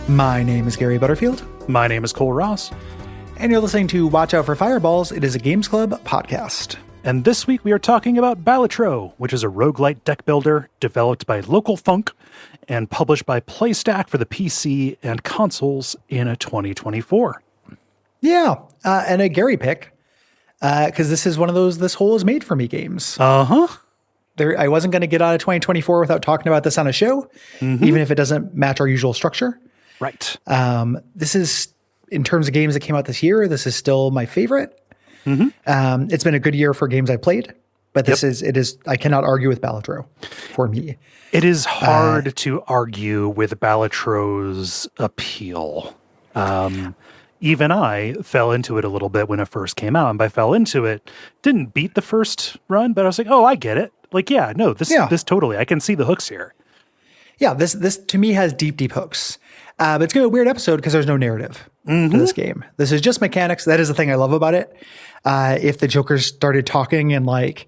My name is Gary Butterfield. My name is Cole Ross. And you're listening to Watch Out for Fireballs. It is a Games Club podcast. And this week we are talking about Balatro, which is a roguelite deck builder developed by Local Funk and published by PlayStack for the PC and consoles in 2024. Yeah, and a Gary pick, because this is one of those This Hole is Made For Me games. Uh-huh. I wasn't going to get out of 2024 without talking about this on a show, even if it doesn't match our usual structure. Right. This is, in terms of games that came out this year, this is still my favorite. It's been a good year for games I've played, but it is, I cannot argue with Balatro for me. It is hard to argue with Balatro's appeal. Even I fell into it a little bit when it first came out, and by fell into it, didn't beat the first run, but I was like, oh, I get it. Like, this totally, I can see the hooks here. Yeah, this to me has deep hooks. But it's going to be a weird episode because there's no narrative to this game. This is just mechanics. That is the thing I love about it. If the Jokers started talking and the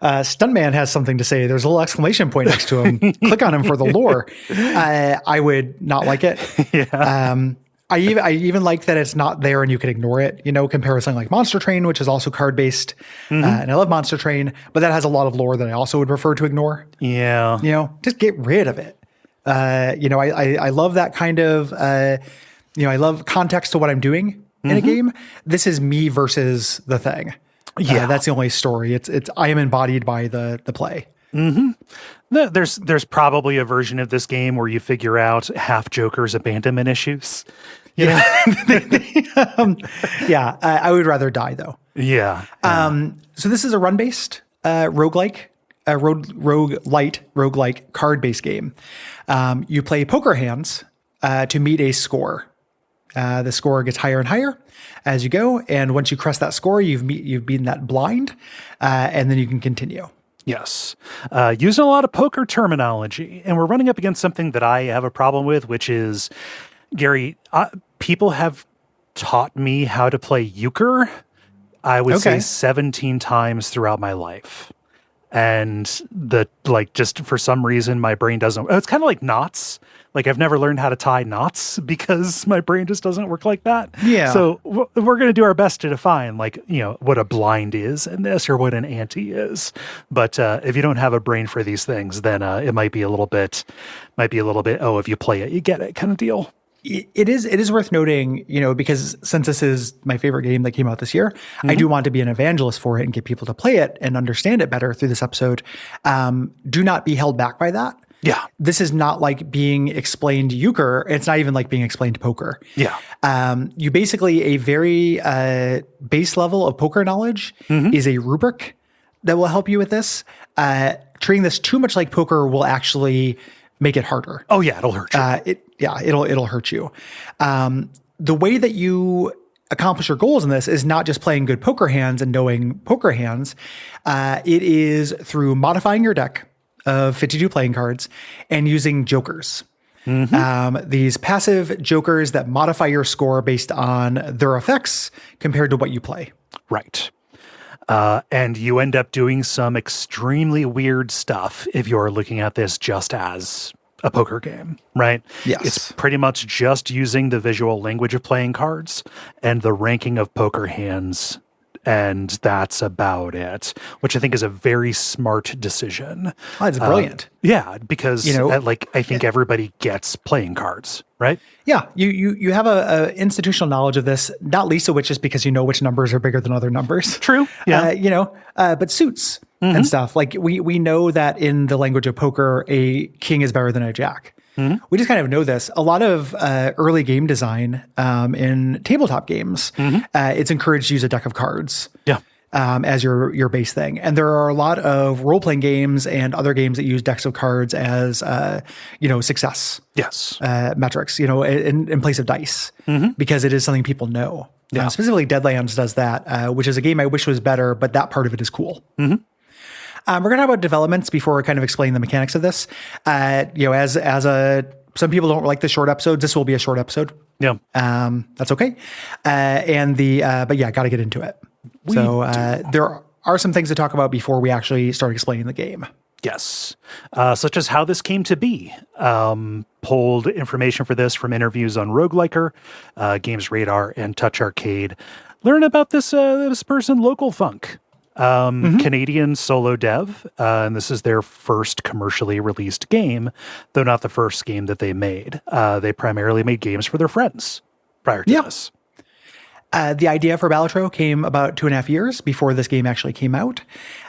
stuntman has something to say, there's a little exclamation point next to him. Click on him for the lore. I would not like it. Yeah. I even like that it's not there and you can ignore it, compare with something like Monster Train, which is also card-based. And I love Monster Train, but that has a lot of lore that I also would prefer to ignore. Yeah. Just get rid of it. I love that kind of, I love context to what I'm doing in a game. This is me versus the thing. Yeah. That's the only story. It's I am embodied by the play. There's probably a version of this game where you figure out half Joker's abandonment issues. Yeah. I would rather die though. Yeah. So this is a run-based roguelike, roguelite card-based game. You play poker hands to meet a score. The score gets higher and higher as you go, and once you crest that score, you've beaten that blind, and then you can continue. Yes. Using a lot of poker terminology, and we're running up against something that I have a problem with, which is, Gary, people have taught me how to play euchre, I would say 17 times throughout my life. And just for some reason, my brain doesn't, it's kind of like knots. Like I've never learned how to tie knots because my brain just doesn't work like that. Yeah. So we're going to do our best to define what a blind is in this or what an ante is. But if you don't have a brain for these things, then it might be a little bit, oh, if you play it, you get it kind of deal. It is worth noting, because since this is my favorite game that came out this year, I do want to be an evangelist for it and get people to play it and understand it better through this episode. Do not be held back by that. Yeah. This is not like being explained euchre. It's not even like being explained poker. Yeah. You basically, a very base level of poker knowledge is a rubric that will help you with this. Treating this too much like poker will actually make it harder. Oh yeah, it'll hurt you. It'll hurt you. The way that you accomplish your goals in this is not just playing good poker hands and knowing poker hands. It is through modifying your deck of 52 playing cards and using jokers. These passive jokers that modify your score based on their effects compared to what you play. Right. And you end up doing some extremely weird stuff if you're looking at this just as a poker game, right? Yes. It's pretty much just using the visual language of playing cards and the ranking of poker hands, and that's about it, which I think is a very smart decision. Oh, it's brilliant. Yeah, because I think everybody gets playing cards, right? Yeah, you have a institutional knowledge of this, not least of which is because you know which numbers are bigger than other numbers. True. Yeah. But suits and stuff, like we know that in the language of poker, a king is better than a jack. We just kind of know this. A lot of early game design in tabletop games, it's encouraged to use a deck of cards. Yeah. As your base thing. And there are a lot of role-playing games and other games that use decks of cards as, success metrics, in place of dice, because it is something people know. Specifically, Deadlands does that, which is a game I wish was better, but that part of it is cool. We're going to talk about developments before we kind of explain the mechanics of this. Some people don't like the short episodes. This will be a short episode. Yeah. That's okay. But yeah, got to get into it. There are some things to talk about before we actually start explaining the game. Yes. Such as how this came to be. Pulled information for this from interviews on Rogueliker, Games Radar, and Touch Arcade. Learn about this person, Local Funk. Canadian solo dev, and this is their first commercially released game, though not the first game that they made. They primarily made games for their friends prior to this. The idea for Balatro came about 2.5 years before this game actually came out.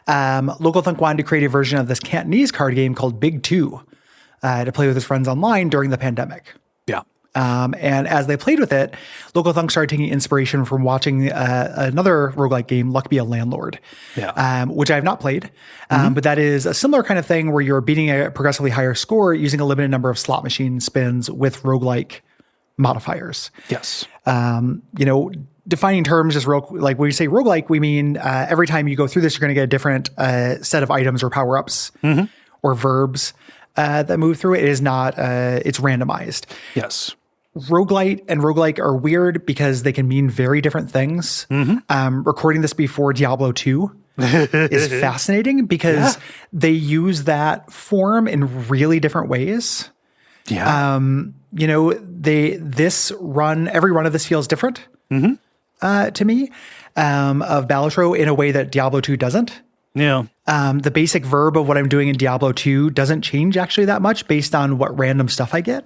Local Thunk wanted to create a version of this Cantonese card game called Big Two to play with his friends online during the pandemic. Yeah. And as they played with it, Local Thunk started taking inspiration from watching another roguelike game, Luck Be a Landlord, which I have not played. But that is a similar kind of thing where you're beating a progressively higher score using a limited number of slot machine spins with roguelike modifiers. Yes. Defining terms is like when we say roguelike, we mean every time you go through this, you're going to get a different set of items or power-ups or verbs that move through it. It is not, it's randomized. Yes. Roguelite and roguelike are weird because they can mean very different things. Recording this before Diablo 2 is fascinating because they use that form in really different ways. Yeah. Every run of this feels different to me, of Balatro in a way that Diablo 2 doesn't. Yeah. The basic verb of what I'm doing in Diablo 2 doesn't change actually that much based on what random stuff I get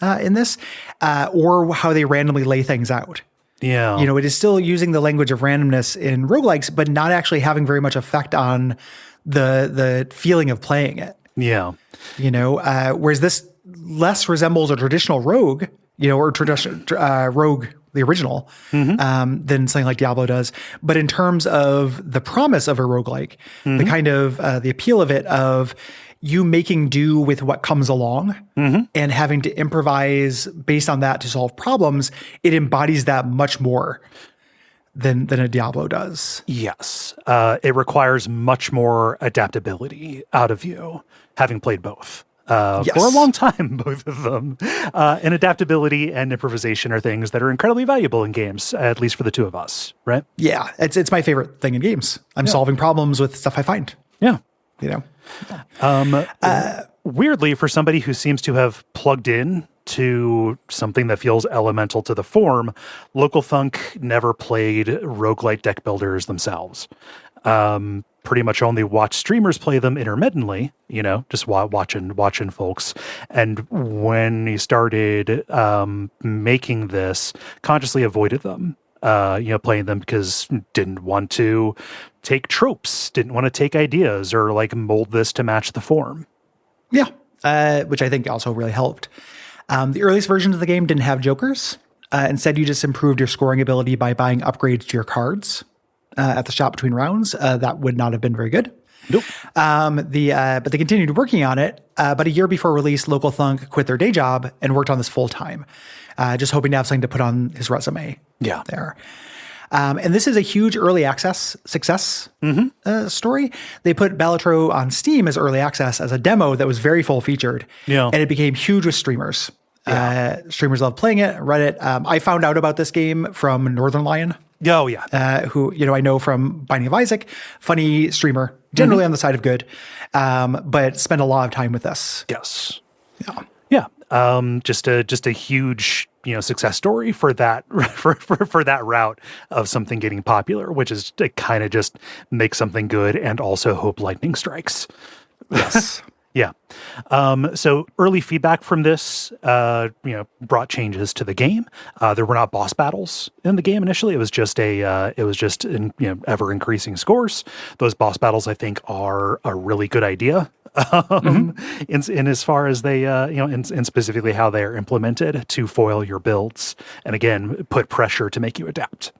in this, or how they randomly lay things out. Yeah. It is still using the language of randomness in roguelikes, but not actually having very much effect on the feeling of playing it. Yeah. Whereas this less resembles a traditional rogue, or traditional rogue, the original, than something like Diablo does. But in terms of the promise of a roguelike, the kind of the appeal of it, of you making do with what comes along and having to improvise based on that to solve problems, it embodies that much more than a Diablo does. Yes. It requires much more adaptability out of you, having played both. For a long time, both of them. And adaptability and improvisation are things that are incredibly valuable in games, at least for the two of us, right? Yeah, it's my favorite thing in games. I'm solving problems with stuff I find. Yeah. Weirdly, for somebody who seems to have plugged in to something that feels elemental to the form, Local Thunk never played roguelite deck builders themselves. Pretty much only watch streamers play them intermittently, just watching folks. And when he started making this, consciously avoided them, playing them because didn't want to take tropes, didn't want to take ideas or mold this to match the form. Yeah, which I think also really helped. The earliest versions of the game didn't have jokers. Instead, you just improved your scoring ability by buying upgrades to your cards. At the shop between rounds, that would not have been very good. Nope. But they continued working on it. But a year before release, Local Thunk quit their day job and worked on this full time, just hoping to have something to put on his resume. Yeah. There. And this is a huge early access success story. They put Balatro on Steam as early access as a demo that was very full featured. Yeah. And it became huge with streamers. Streamers love playing it. Reddit. I found out about this game from Northern Lion. Oh, yeah. Who, I know from Binding of Isaac, funny streamer, generally on the side of good, but spent a lot of time with this. Yes. Yeah. Yeah. Just a huge, success story for that, for that route of something getting popular, which is to kind of just make something good and also hope lightning strikes. Yes. Yeah. So early feedback from this, brought changes to the game. There were not boss battles in the game initially. It was just ever increasing scores. Those boss battles, I think, are a really good idea. In as far as they, and specifically how they are implemented to foil your builds, and again, put pressure to make you adapt.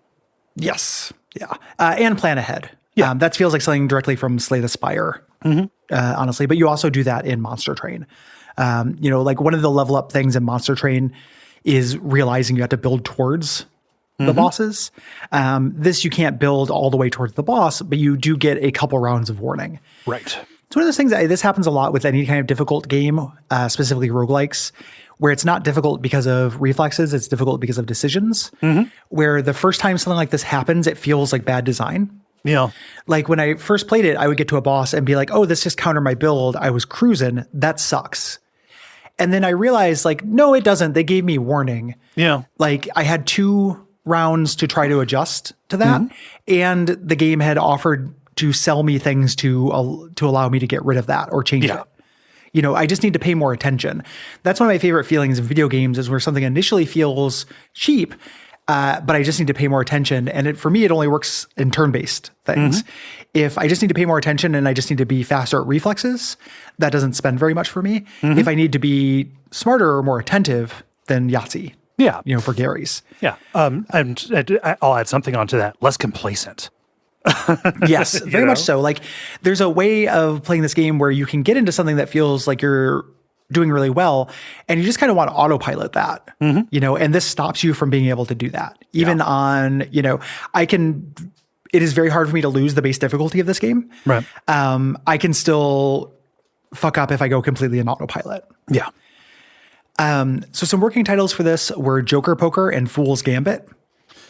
Yes. Yeah. And plan ahead. Yeah. That feels like something directly from Slay the Spire, honestly. But you also do that in Monster Train. Like one of the level up things in Monster Train is realizing you have to build towards the bosses. This you can't build all the way towards the boss, but you do get a couple rounds of warning. Right. It's one of those things this happens a lot with any kind of difficult game, specifically roguelikes, where it's not difficult because of reflexes, it's difficult because of decisions. Where the first time something like this happens, it feels like bad design. Yeah. Like when I first played it, I would get to a boss and be like, oh, this just countered my build. I was cruising. That sucks. And then I realized, like, no, it doesn't. They gave me warning. Yeah. Like I had 2 rounds to try to adjust to that. And the game had offered to sell me things to allow me to get rid of that or change it. I just need to pay more attention. That's one of my favorite feelings in video games is where something initially feels cheap, but I just need to pay more attention. And for me, it only works in turn-based things. If I just need to pay more attention and I just need to be faster at reflexes, that doesn't spend very much for me. If I need to be smarter or more attentive, then Yahtzee. Yeah. For Gary's. Yeah. And I'll add something onto that. Less complacent. Yes, very much so. Like there's a way of playing this game where you can get into something that feels like you're doing really well and you just kind of want to autopilot that, and this stops you from being able to do that. Even on, it is very hard for me to lose the base difficulty of this game. Right. I can still fuck up if I go completely in autopilot. Yeah. So some working titles for this were Joker Poker and Fool's Gambit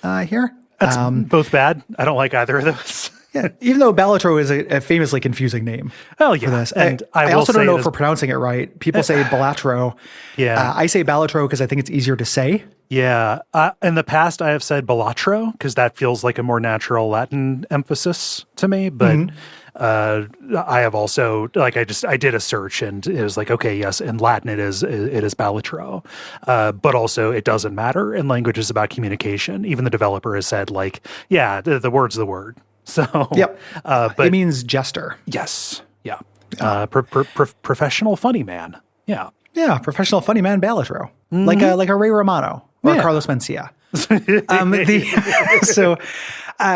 here. That's both bad. I don't like either of those. Yeah, even though Balatro is a famously confusing name. Oh, yeah. For this. And I also don't know if we're pronouncing it right. People say Balatro. Yeah. I say Balatro because I think it's easier to say. Yeah. In the past, I have said Balatro because that feels like a more natural Latin emphasis to me. But I have also, like, I did a search and it was like, okay, yes, in Latin it is Balatro. But also it doesn't matter. And language is about communication. Even the developer has said, like, yeah, the word's the word. So, yep. But it means jester. Yes. Yeah. Professional funny man. Yeah. Yeah. Professional funny man Balatro. Like a Ray Romano or a Carlos Mencia. So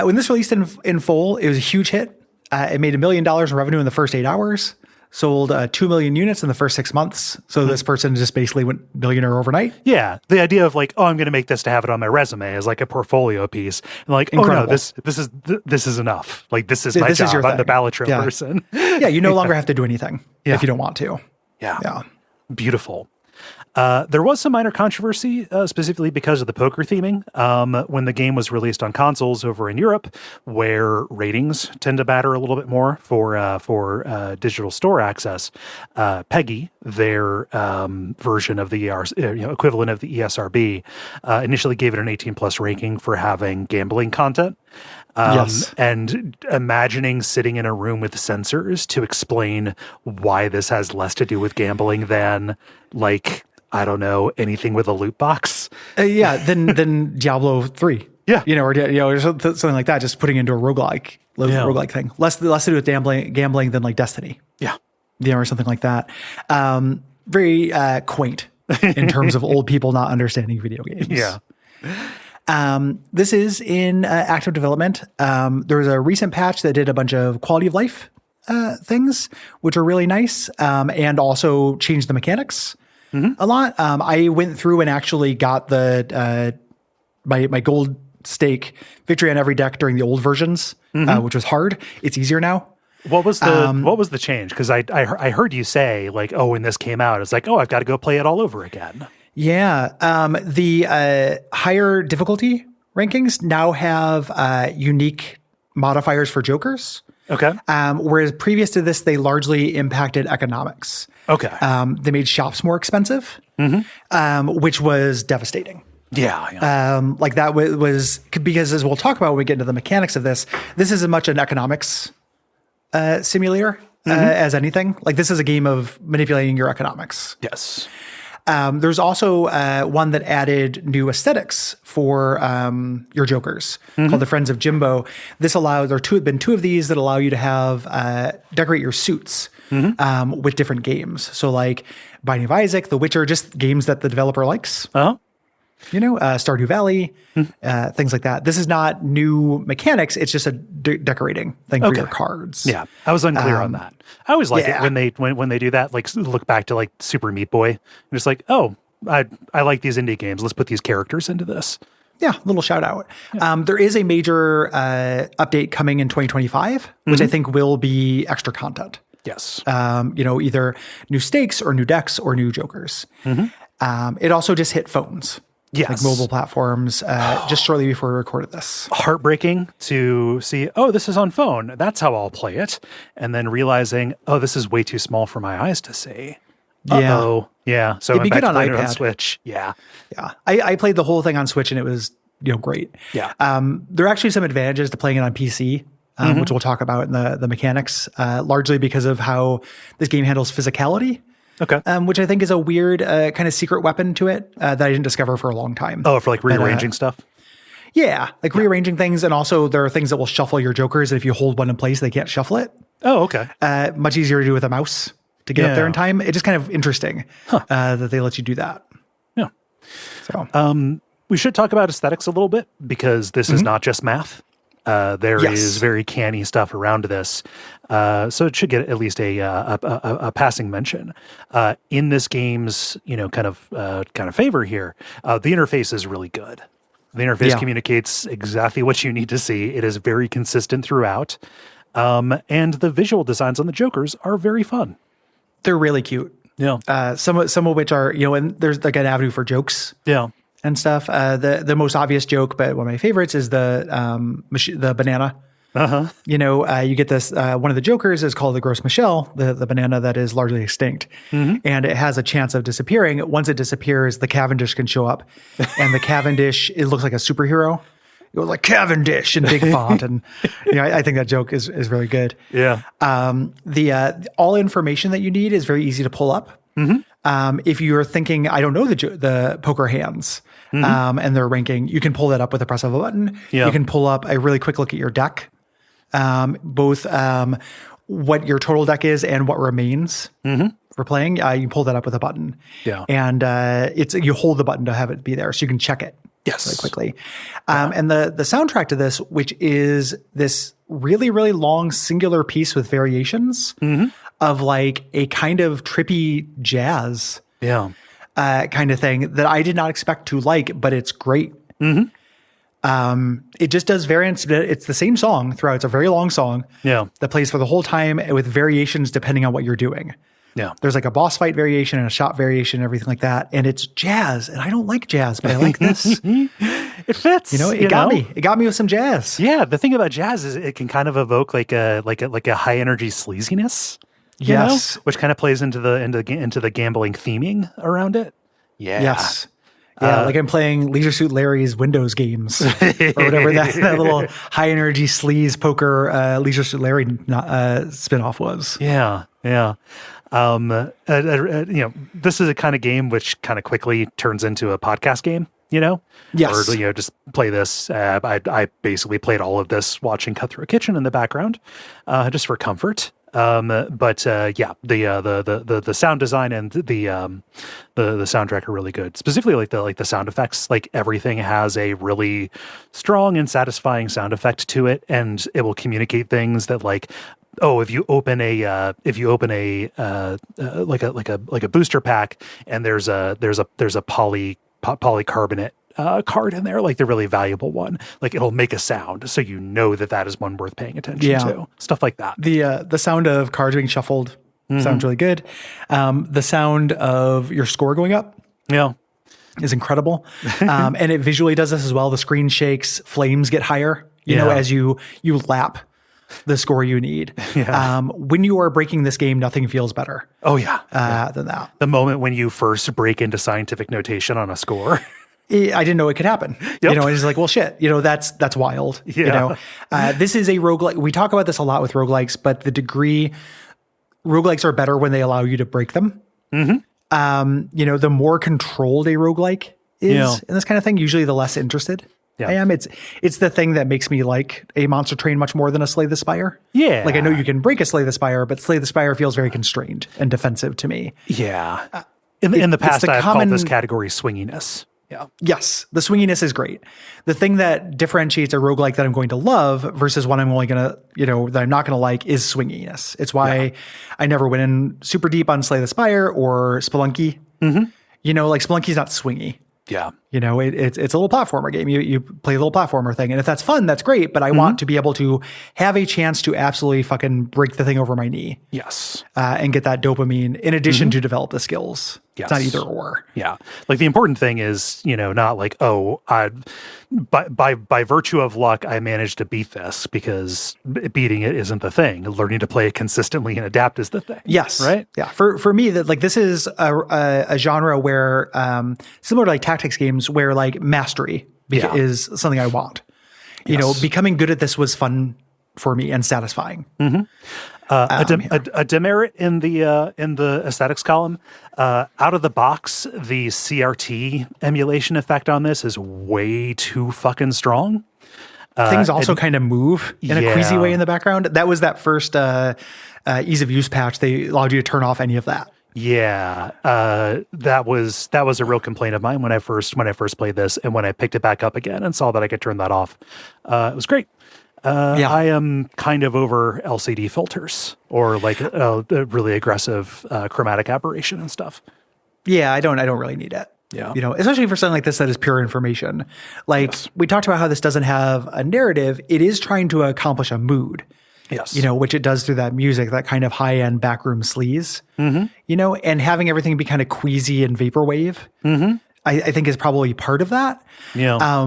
when this released in full, it was a huge hit. It made $1 million in revenue in the first 8 hours. Sold 2 million units in the first 6 months. So this person just basically went billionaire overnight. Yeah. The idea of like, oh, I'm going to make this to have it on my resume is like a portfolio piece. And like, incredible. Oh no, this is enough. Like this is my job. I'm the Balatro person. Yeah. You no longer have to do anything if you don't want to. Yeah. Yeah. Beautiful. There was some minor controversy, specifically because of the poker theming, when the game was released on consoles over in Europe, where ratings tend to matter a little bit more for digital store access. Peggy, their version of the equivalent of the ESRB, initially gave it an 18+ ranking for having gambling content. Yes. And imagining sitting in a room with sensors to explain why this has less to do with gambling than, like, I don't know, anything with a loot box. Than Diablo 3. Yeah. Or something like that, just putting into a roguelike thing. Less to do with gambling than like Destiny. Yeah. Or something like that. Very quaint in terms of old people not understanding video games. Yeah. This is in active development. There was a recent patch that did a bunch of quality of life things, which are really nice, and also changed the mechanics a lot. I went through and actually got the my gold stake victory on every deck during the old versions, which was hard. It's easier now. What was the change? Because I heard you say, like, oh, when this came out, it's like, oh, I've got to go play it all over again. Yeah. The higher difficulty rankings now have unique modifiers for jokers. Okay. Whereas previous to this, they largely impacted economics. Okay. They made shops more expensive, which was devastating. Yeah. Like that was because, as we'll talk about when we get into the mechanics of this is as much an economics simulator as anything. Like this is a game of manipulating your economics. Yes. There's also one that added new aesthetics for your jokers called the Friends of Jimbo. This allows, there have been two of these that allow you to have decorate your suits with different games. So like Binding of Isaac, The Witcher, just games that the developer likes. Stardew Valley, things like that. This is not new mechanics. It's just a decorating thing for your cards. Yeah, I was unclear on that. I always like it when they do that. Like look back to like Super Meat Boy, and it's like, oh, I like these indie games. Let's put these characters into this. Yeah, little shout out. Yeah. There is a major update coming in 2025, which I think will be extra content. Yes. Either new stakes or new decks or new jokers. It also just hit phones. Yes. Like mobile platforms, just shortly before we recorded this. Heartbreaking to see, oh, this is on phone. That's how I'll play it. And then realizing, oh, this is way too small for my eyes to see. Uh-oh. Yeah. So it'd be good on iPad. On Switch. Yeah. Yeah. I played the whole thing on Switch and it was, great. Yeah. There are actually some advantages to playing it on PC, which we'll talk about in the mechanics, largely because of how this game handles physicality. Okay. Which I think is a weird kind of secret weapon to it that I didn't discover for a long time. Oh, for like rearranging stuff? Yeah, rearranging things. And also there are things that will shuffle your jokers. And if you hold one in place, they can't shuffle it. Oh, okay. Much easier to do with a mouse to get up there in time. It's just kind of interesting that they let you do that. Yeah. So we should talk about aesthetics a little bit because this is not just math. There is very canny stuff around this. So it should get at least a passing mention. In this game's, kind of favor here, the interface is really good. The interface communicates exactly what you need to see. It is very consistent throughout. And the visual designs on the Jokers are very fun. They're really cute. Yeah. Some of which are, and there's like an avenue for jokes. Yeah. And stuff. The most obvious joke, but one of my favorites is the banana. You get this. One of the jokers is called the Gross Michelle, the banana that is largely extinct, and it has a chance of disappearing. Once it disappears, the Cavendish can show up, and the Cavendish it looks like a superhero. It was like Cavendish in big font, and I think that joke is really good. Yeah. The all information that you need is very easy to pull up. If you're thinking, I don't know the poker hands and their ranking, you can pull that up with the press of a button. Yeah. You can pull up a really quick look at your deck, both what your total deck is and what remains for playing. You pull that up with a button. Yeah. And you hold the button to have it be there so you can check it. Yes. Really quickly. And the soundtrack to this, which is this really, really long singular piece with variations of like a kind of trippy jazz kind of thing that I did not expect to like, but it's great. It just does variants. It's the same song throughout. It's a very long song that plays for the whole time with variations depending on what you're doing. Yeah. There's like a boss fight variation and a shot variation and everything like that. And it's jazz. And I don't like jazz, but I like this. It fits. It got me. It got me with some jazz. Yeah. The thing about jazz is it can kind of evoke like a high energy sleaziness. Yes. Which kind of plays into the gambling theming around it. Yeah. Yes. Yeah, like I'm playing Leisure Suit Larry's Windows games or whatever that little high energy sleaze poker Leisure Suit Larry spinoff was. Yeah. Yeah. This is a kind of game which kind of quickly turns into a podcast game, Yes. Or, just play this. I basically played all of this watching Cutthroat Kitchen in the background, just for comfort. The sound design and the soundtrack are really good. Specifically the sound effects, like everything has a really strong and satisfying sound effect to it. And it will communicate things that like, oh, if you open a booster pack and there's a polycarbonate card in there, like the really valuable one, like it'll make a sound, so that is one worth paying attention to. Stuff like that. The sound of cards being shuffled sounds really good. The sound of your score going up, is incredible. And it visually does this as well. The screen shakes, flames get higher, as you lap the score you need. Yeah. When you are breaking this game, nothing feels better Oh, yeah. than that. The moment when you first break into scientific notation on a score. I didn't know it could happen. Yep. And it's like, well, shit, that's wild. Yeah. This is a roguelike. We talk about this a lot with roguelikes, but the degree roguelikes are better when they allow you to break them. The more controlled a roguelike is in this kind of thing, usually the less interested I am. It's the thing that makes me like a Monster Train much more than a Slay the Spire. Yeah. Like I know you can break a Slay the Spire, but Slay the Spire feels very constrained and defensive to me. Yeah. In the past, I've called this category swinginess. Yeah. Yes, the swinginess is great. The thing that differentiates a roguelike that I'm going to love versus one I'm only going to, that I'm not going to like is swinginess. It's why I never went in super deep on Slay the Spire or Spelunky. Like Spelunky's not swingy. Yeah. It's a little platformer game. You play a little platformer thing. And if that's fun, that's great. But I want to be able to have a chance to absolutely fucking break the thing over my knee. Yes. And get that dopamine in addition to develop the skills. Yes. It's not either or. Yeah. Like the important thing is, not like, by virtue of luck, I managed to beat this, because beating it isn't the thing. Learning to play it consistently and adapt is the thing. Yes. Right. Yeah. For me, that this is a genre where, similar to like tactics games, where like mastery is something I want. Becoming good at this was fun for me and satisfying. A demerit in the aesthetics column, out of the box, the CRT emulation effect on this is way too fucking strong. Things also kind of move in a queasy way in the background. That was that first ease of use patch. They allowed you to turn off any of that. Yeah, that was a real complaint of mine when I first played this, and when I picked it back up again and saw that I could turn that off, it was great. I am kind of over LCD filters or like a really aggressive chromatic aberration and stuff. Yeah, I don't really need it. Yeah. Especially for something like this that is pure information. Like we talked about how this doesn't have a narrative. It is trying to accomplish a mood. Yes. Which it does through that music, that kind of high-end backroom sleaze. And having everything be kind of queasy and vaporwave, I think is probably part of that. Yeah.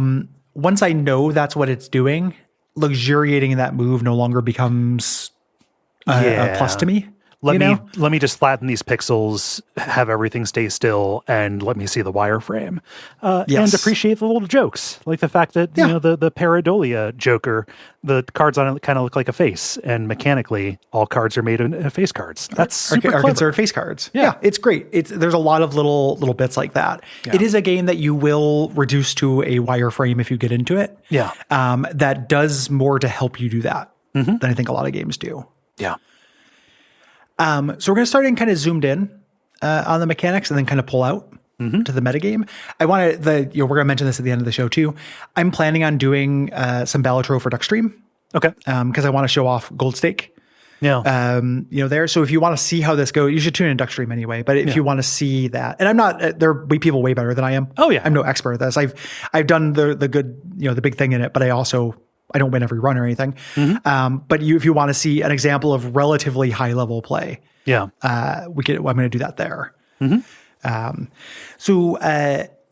Once I know that's what it's doing, luxuriating in that move no longer becomes a plus to me. Let me just flatten these pixels, have everything stay still, and let me see the wireframe. And appreciate the little jokes, like the fact that the pareidolia Joker, the cards on it kind of look like a face, and mechanically all cards are made in face cards. That's super are considered face cards. Yeah, it's great. There's a lot of little bits like that. Yeah. It is a game that you will reduce to a wireframe if you get into it. Yeah, that does more to help you do that than I think a lot of games do. Yeah. So we're going to start in kind of zoomed in on the mechanics and then kind of pull out to the metagame. I want to, we're going to mention this at the end of the show too. I'm planning on doing some Balatro for Duckstream. Okay. Because I want to show off Gold Stake. Yeah. There. So if you want to see how this goes, you should tune in Duckstream anyway. But if you want to see that, and I'm not, there are people way better than I am. Oh yeah. I'm no expert at this. I've done the good, the big thing in it, but I don't win every run or anything. But if you want to see an example of relatively high level play, I'm going to do that there. So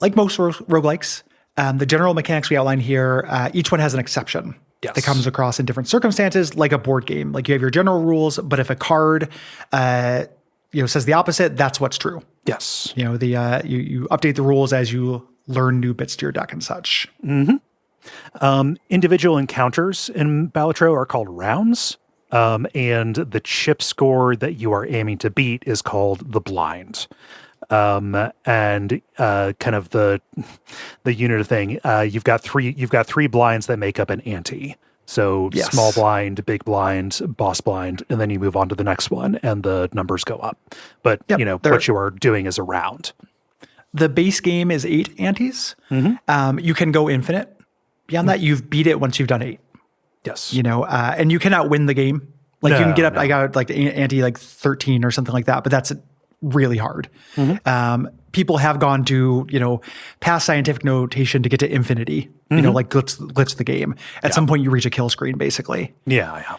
like most roguelikes, the general mechanics we outline here, each one has an exception that comes across in different circumstances, like a board game. Like you have your general rules, but if a card, says the opposite, that's what's true. Yes. You update the rules as you learn new bits to your deck and such. Individual encounters in Balatro are called rounds, and the chip score that you are aiming to beat is called the blind. And kind of the unit of thing, you've got three blinds that make up an ante. So small blind, big blind, boss blind, and then you move on to the next one, and the numbers go up. But what you are doing is a round. The base game is 8 antes. You can go infinite. Beyond that, you've beat it once you've done 8. Yes. And you cannot win the game. Like you can get up, I got like ante like 13 or something like that, but that's really hard. People have gone to, past scientific notation to get to infinity, like glitch the game. At some point you reach a kill screen basically. Yeah.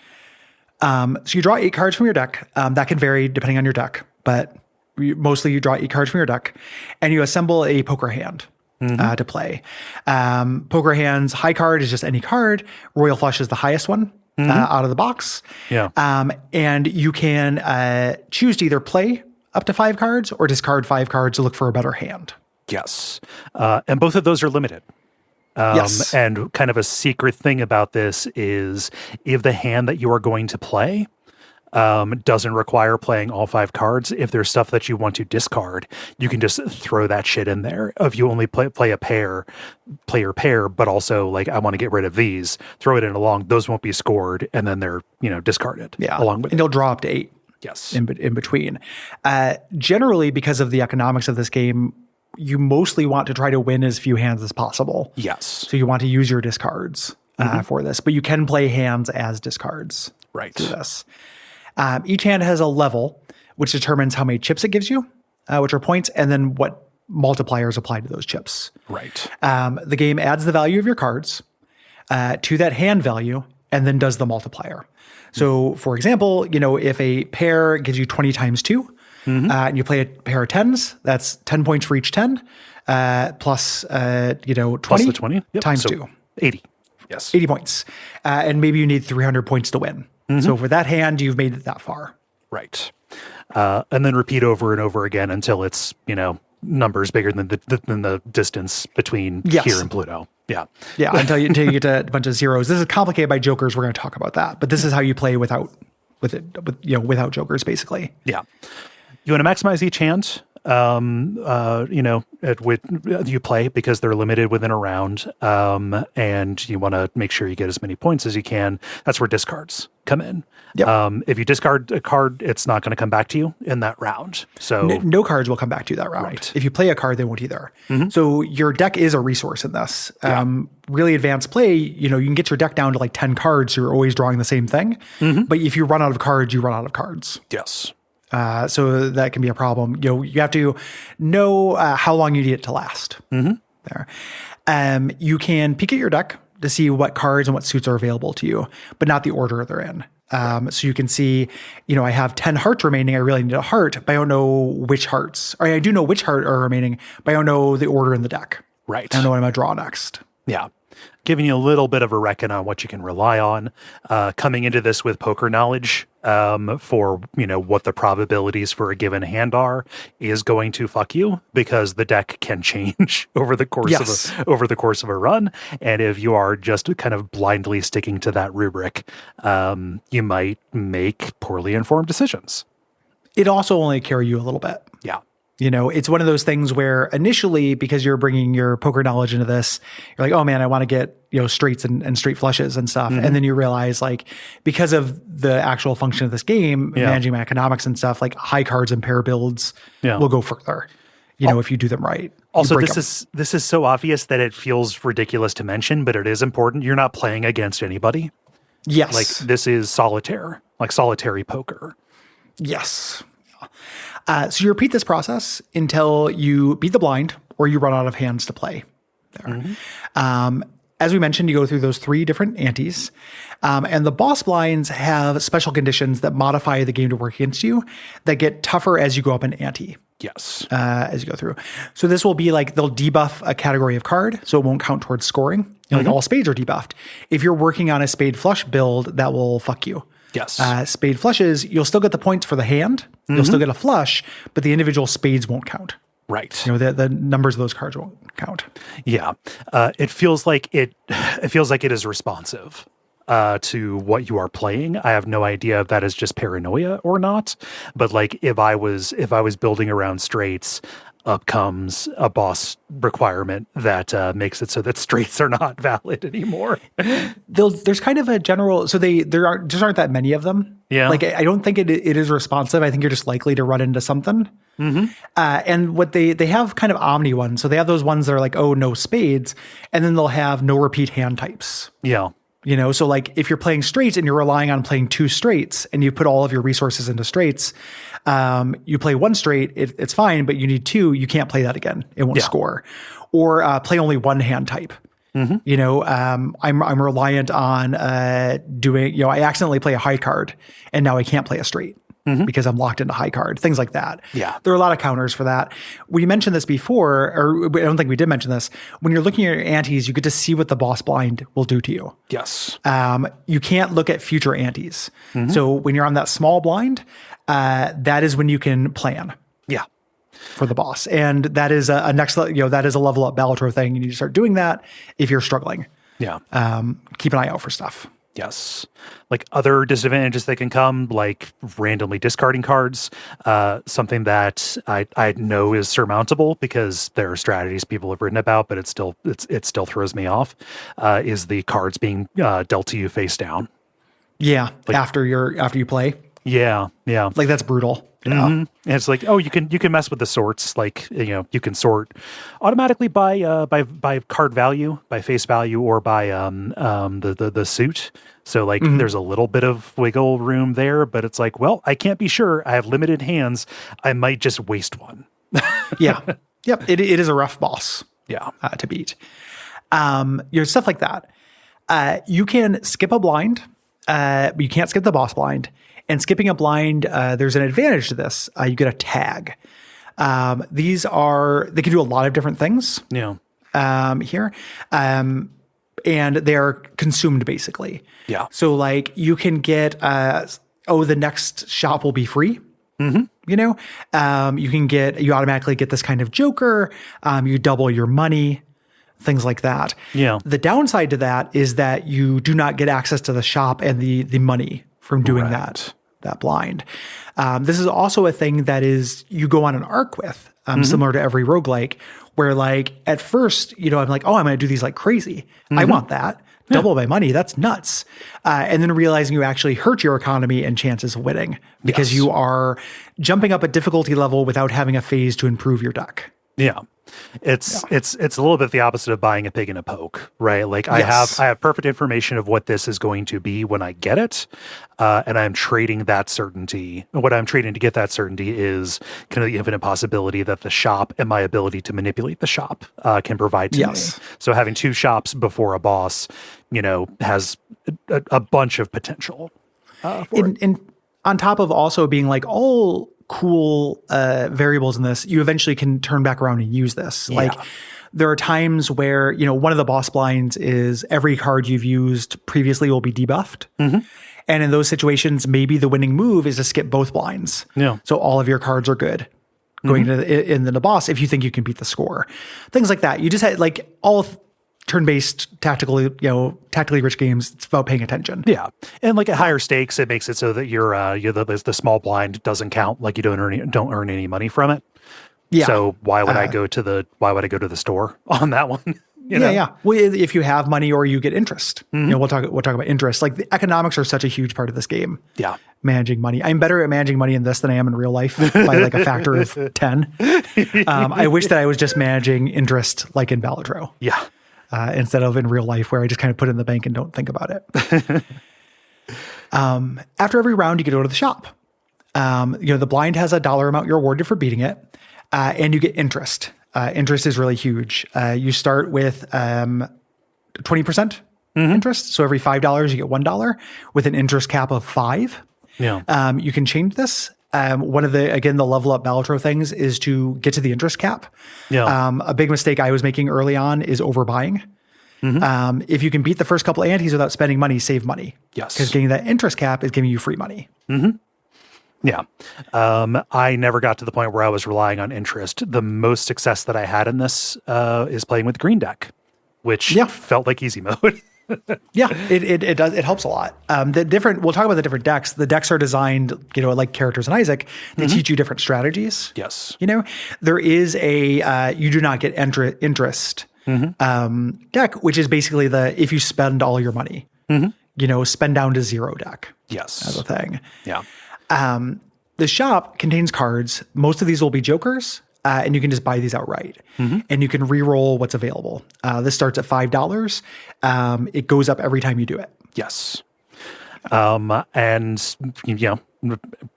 So you draw 8 cards from your deck. That can vary depending on your deck, but mostly you draw 8 cards from your deck and you assemble a poker hand. To play. Poker hands, high card is just any card. Royal flush is the highest one. out of the box. Yeah. And you can choose to either play up to 5 cards or discard 5 cards to look for a better hand. Yes. And both of those are limited. Yes. And kind of a secret thing about this is if the hand that you are going to play doesn't require playing all 5 cards, if there's stuff that you want to discard, you can just throw that shit in there. If you only play a pair, play your pair, but also like, I want to get rid of these, throw it in along, those won't be scored, and then they're, discarded along with and you'll draw up to 8. Yes. In between. Generally, because of the economics of this game, you mostly want to try to win as few hands as possible. Yes. So you want to use your discards for this, but you can play hands as discards through this. Each hand has a level, which determines how many chips it gives you, which are points, and then what multipliers apply to those chips. Right. The game adds the value of your cards to that hand value and then does the multiplier. So, for example, if a pair gives you 20 times 2, and you play a pair of 10s, that's 10 points for each 10, plus 20, Plus the 20 times so 2. 80. Yes. 80 points. And maybe you need 300 points to win. So for that hand, you've made it that far. Right. And then repeat over and over again until it's, numbers bigger than the distance between here and Pluto. Yeah. Yeah, until you get to a bunch of zeros. This is complicated by jokers. We're going to talk about that. But this is how you play without jokers, basically. Yeah. You want to maximize each hand, you play because they're limited within a round, and you want to make sure you get as many points as you can. That's where discards come in. Yep. If you discard a card, it's not going to come back to you in that round. So no cards will come back to you that round. Right. If you play a card, they won't either. So your deck is a resource in this. Really advanced play, you can get your deck down to like 10 cards, so you're always drawing the same thing. But if you run out of cards, you run out of cards. Yes. So that can be a problem. You have to know how long you need it to last. There, you can peek at your deck to see what cards and what suits are available to you, but not the order they're in. So you can see, I have 10 hearts remaining. I really need a heart, but I don't know which hearts. Or I do know which heart are remaining, but I don't know the order in the deck. Right. I don't know what I'm going to draw next. Yeah. Giving you a little bit of a reckon on what you can rely on. Coming into this with poker knowledge for, what the probabilities for a given hand are is going to fuck you because the deck can change over the course of a run. And if you are just kind of blindly sticking to that rubric, you might make poorly informed decisions. It also only carry you a little bit. Yeah. It's one of those things where initially, because you're bringing your poker knowledge into this, you're like, oh man, I want to get, straights and straight flushes and stuff. And then you realize like, because of the actual function of this game, managing my economics and stuff, like high cards and pair builds will go further, if you do them right. Also, this is so obvious that it feels ridiculous to mention, but it is important. You're not playing against anybody. Yes. Like this is solitaire, like solitary poker. Yes. So you repeat this process until you beat the blind or you run out of hands to play there. As we mentioned, you go through those 3 different antes. And the boss blinds have special conditions that modify the game to work against you that get tougher as you go up an ante. Yes. As you go through. So this will be like they'll debuff a category of card, so it won't count towards scoring. Like all spades are debuffed. If you're working on a spade flush build, that will fuck you. Yes. Spade flushes, you'll still get the points for the hand. You'll still get a flush, but the individual spades won't count. Right. The numbers of those cards won't count. Yeah. It feels like it is responsive to what you are playing. I have no idea if that is just paranoia or not. But like if I was building around straights, up comes a boss requirement that makes it so that straights are not valid anymore. There's kind of a general, so there aren't that many of them. Yeah. Like I don't think it is responsive. I think you're just likely to run into something. And what they have kind of omni ones. So they have those ones that are like, oh, no spades. And then they'll have no repeat hand types. Yeah. So like if you're playing straights and you're relying on playing 2 straights and you put all of your resources into straights, you play 1 straight, it's fine, but you need 2, you can't play that again. It won't score. Or play only 1 hand type. I'm reliant on doing, I accidentally play a high card and now I can't play a straight. because I'm locked into high card, things like that. Yeah. There are a lot of counters for that. We mentioned this before, or I don't think we did mention this. When you're looking at your antes, you get to see what the boss blind will do to you. Yes. You can't look at future antes. So when you're on that small blind, that is when you can plan. Yeah. For the boss. And that is a next, that is a level up Balatro thing. You need to start doing that if you're struggling. Yeah. Keep an eye out for stuff. Yes. Like other disadvantages that can come, like randomly discarding cards, something that I know is surmountable because there are strategies people have written about, but it still throws me off, is the cards being dealt to you face down. Yeah. After you play. Yeah. Yeah. Like that's brutal. Yeah. And it's like, oh, you can mess with the sorts. Like, you can sort automatically by card value, by face value, or by the suit. So like, there's a little bit of wiggle room there, but it's like, well, I can't be sure. I have limited hands. I might just waste one. Yeah. Yep. It is a rough boss. Yeah. To beat. Stuff like that. You can skip a blind, but you can't skip the boss blind. And skipping a blind, there's an advantage to this. You get a tag. They can do a lot of different things. Yeah. Here. And they're consumed basically. Yeah. So like you can get, the next shop will be free. You automatically get this kind of joker. You double your money, things like that. Yeah. The downside to that is that you do not get access to the shop and the money from doing that blind. This is also a thing that is you go on an arc with, similar to every roguelike, where like at first, I'm like, oh, I'm going to do these like crazy. I want that. Double my money. That's nuts. And then realizing you actually hurt your economy and chances of winning because you are jumping up a difficulty level without having a phase to improve your deck. Yeah. It's a little bit the opposite of buying a pig in a poke, right? Like I have perfect information of what this is going to be when I get it. And I'm trading that certainty. What I'm trading to get that certainty is kind of the infinite possibility that the shop and my ability to manipulate the shop can provide to me. So having two shops before a boss, has a bunch of potential. And on top of also being like all cool variables in this, you eventually can turn back around and use this. Like there are times where, one of the boss blinds is every card you've used previously will be debuffed. And in those situations, maybe the winning move is to skip both blinds. Yeah. So all of your cards are good going into the boss if you think you can beat the score. Things like that. You just had like all turn-based tactically rich games. It's about paying attention. Yeah, and like at higher stakes, it makes it so that the small blind doesn't count. Like you don't earn any money from it. Yeah. So why would I go to the store on that one? Yeah. Well, if you have money or you get interest, we'll talk about interest. Like the economics are such a huge part of this game. Yeah. Managing money. I'm better at managing money in this than I am in real life by like a factor of 10. I wish that I was just managing interest like in Balatro. Yeah. Instead of in real life where I just kind of put it in the bank and don't think about it. After every round, you can go to the shop. The blind has a dollar amount you're awarded for beating it, and you get interest. Interest is really huge. You start with 20% interest. So every $5, you get $1 with an interest cap of 5. Yeah. You can change this. One of the level up Balatro things is to get to the interest cap. Yeah. A big mistake I was making early on is overbuying. If you can beat the first couple of antes without spending money, save money. Yes. Because getting that interest cap is giving you free money. Yeah. I never got to the point where I was relying on interest. The most success that I had in this is playing with green deck, which felt like easy mode. Yeah, it does. It helps a lot. We'll talk about the different decks. The decks are designed, like characters in Isaac, they teach you different strategies. Yes. There is a, you do not get interest deck, which is basically if you spend all your money, spend down to 0 deck. Yes. As a thing. Yeah. The shop contains cards. Most of these will be jokers. And you can just buy these outright. And you can re-roll what's available. This starts at $5. It goes up every time you do it. Yes. And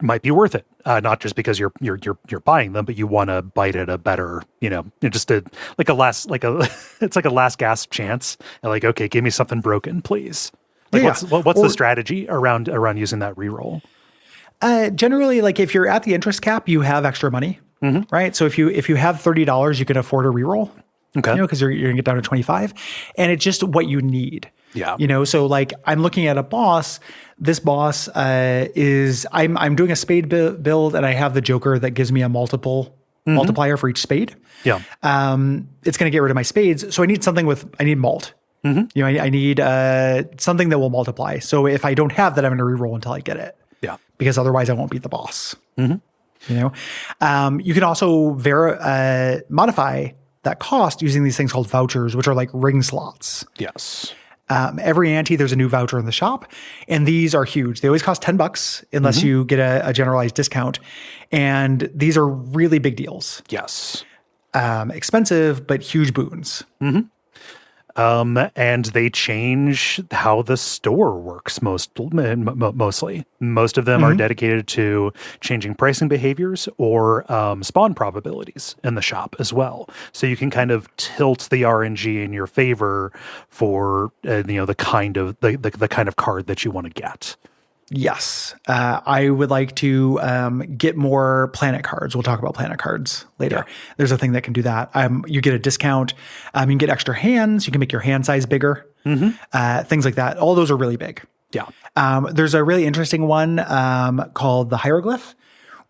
might be worth it. Not just because you're buying them, but you want to bite at a better, it's like a last gasp chance. And like, okay, give me something broken, please. Like what's the strategy around using that re-roll? Generally, like if you're at the interest cap, you have extra money, right? So if you have $30, you can afford a reroll. Okay. Because you're going to get down to 25, and it's just what you need. Yeah. So like I'm looking at a boss. This boss is I'm doing a spade build, and I have the Joker that gives me a multiplier for each spade. Yeah. It's going to get rid of my spades, so I need something I need malt. I need something that will multiply. So if I don't have that, I'm going to reroll until I get it. Yeah. Because otherwise I won't beat the boss. You can also modify that cost using these things called vouchers, which are like ring slots. Yes. Every ante, there's a new voucher in the shop, and these are huge. They always cost $10 unless you get a generalized discount. And these are really big deals. Yes. Expensive, but huge boons. And they change how the store works mostly. Most of them are dedicated to changing pricing behaviors or spawn probabilities in the shop as well. So you can kind of tilt the RNG in your favor for the kind of card that you want to get. Yes. I would like to get more planet cards. We'll talk about planet cards later. Yeah. There's a thing that can do that. You get a discount. You can get extra hands. You can make your hand size bigger. Things like that. All those are really big. Yeah. There's a really interesting one called the hieroglyph,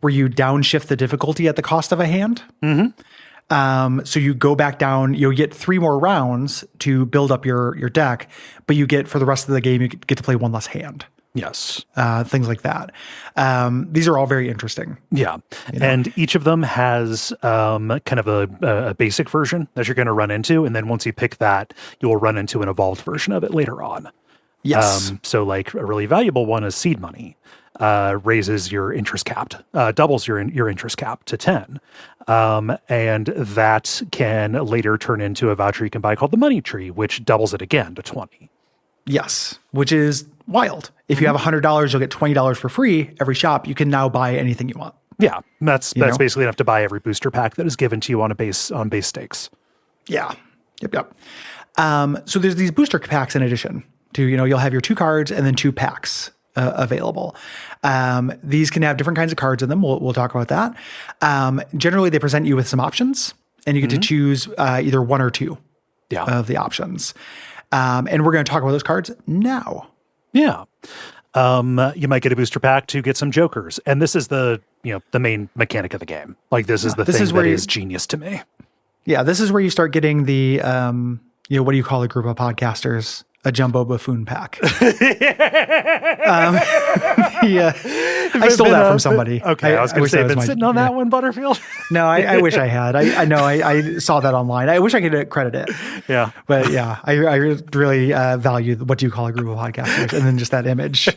where you downshift the difficulty at the cost of a hand. So you go back down, you'll get 3 more rounds to build up your deck, but you get, for the rest of the game, you get to play 1 less hand. Yes. Things like that. These are all very interesting. Yeah. And each of them has kind of a basic version that you're going to run into. And then once you pick that, you will run into an evolved version of it later on. Yes. So like a really valuable one is seed money. Raises your interest cap, doubles your interest cap to 10. And that can later turn into a voucher you can buy called the money tree, which doubles it again to 20. Yes, which is wild. If you have $100, you'll get $20 for free every shop. You can now buy anything you want. Yeah, that's basically enough to buy every booster pack that is given to you on base stakes. Yeah. Yep. So there's these booster packs in addition to, you'll have your 2 cards and then 2 packs available. These can have different kinds of cards in them. We'll talk about that. Generally, they present you with some options, and you get to choose either 1 or 2 of the options. And we're going to talk about those cards now. Yeah. You might get a booster pack to get some jokers. And this is the main mechanic of the game. Like this is the thing that is genius to me. Yeah. This is where you start getting the, what do you call a group of podcasters? A jumbo buffoon pack. Yeah. I stole that from somebody. Okay. I was going to say, I've been sitting on that one, Butterfield. No, I wish I had. I know I saw that online. I wish I could credit it. Yeah. But yeah, I really value what do you call a group of podcasters, and then just that image.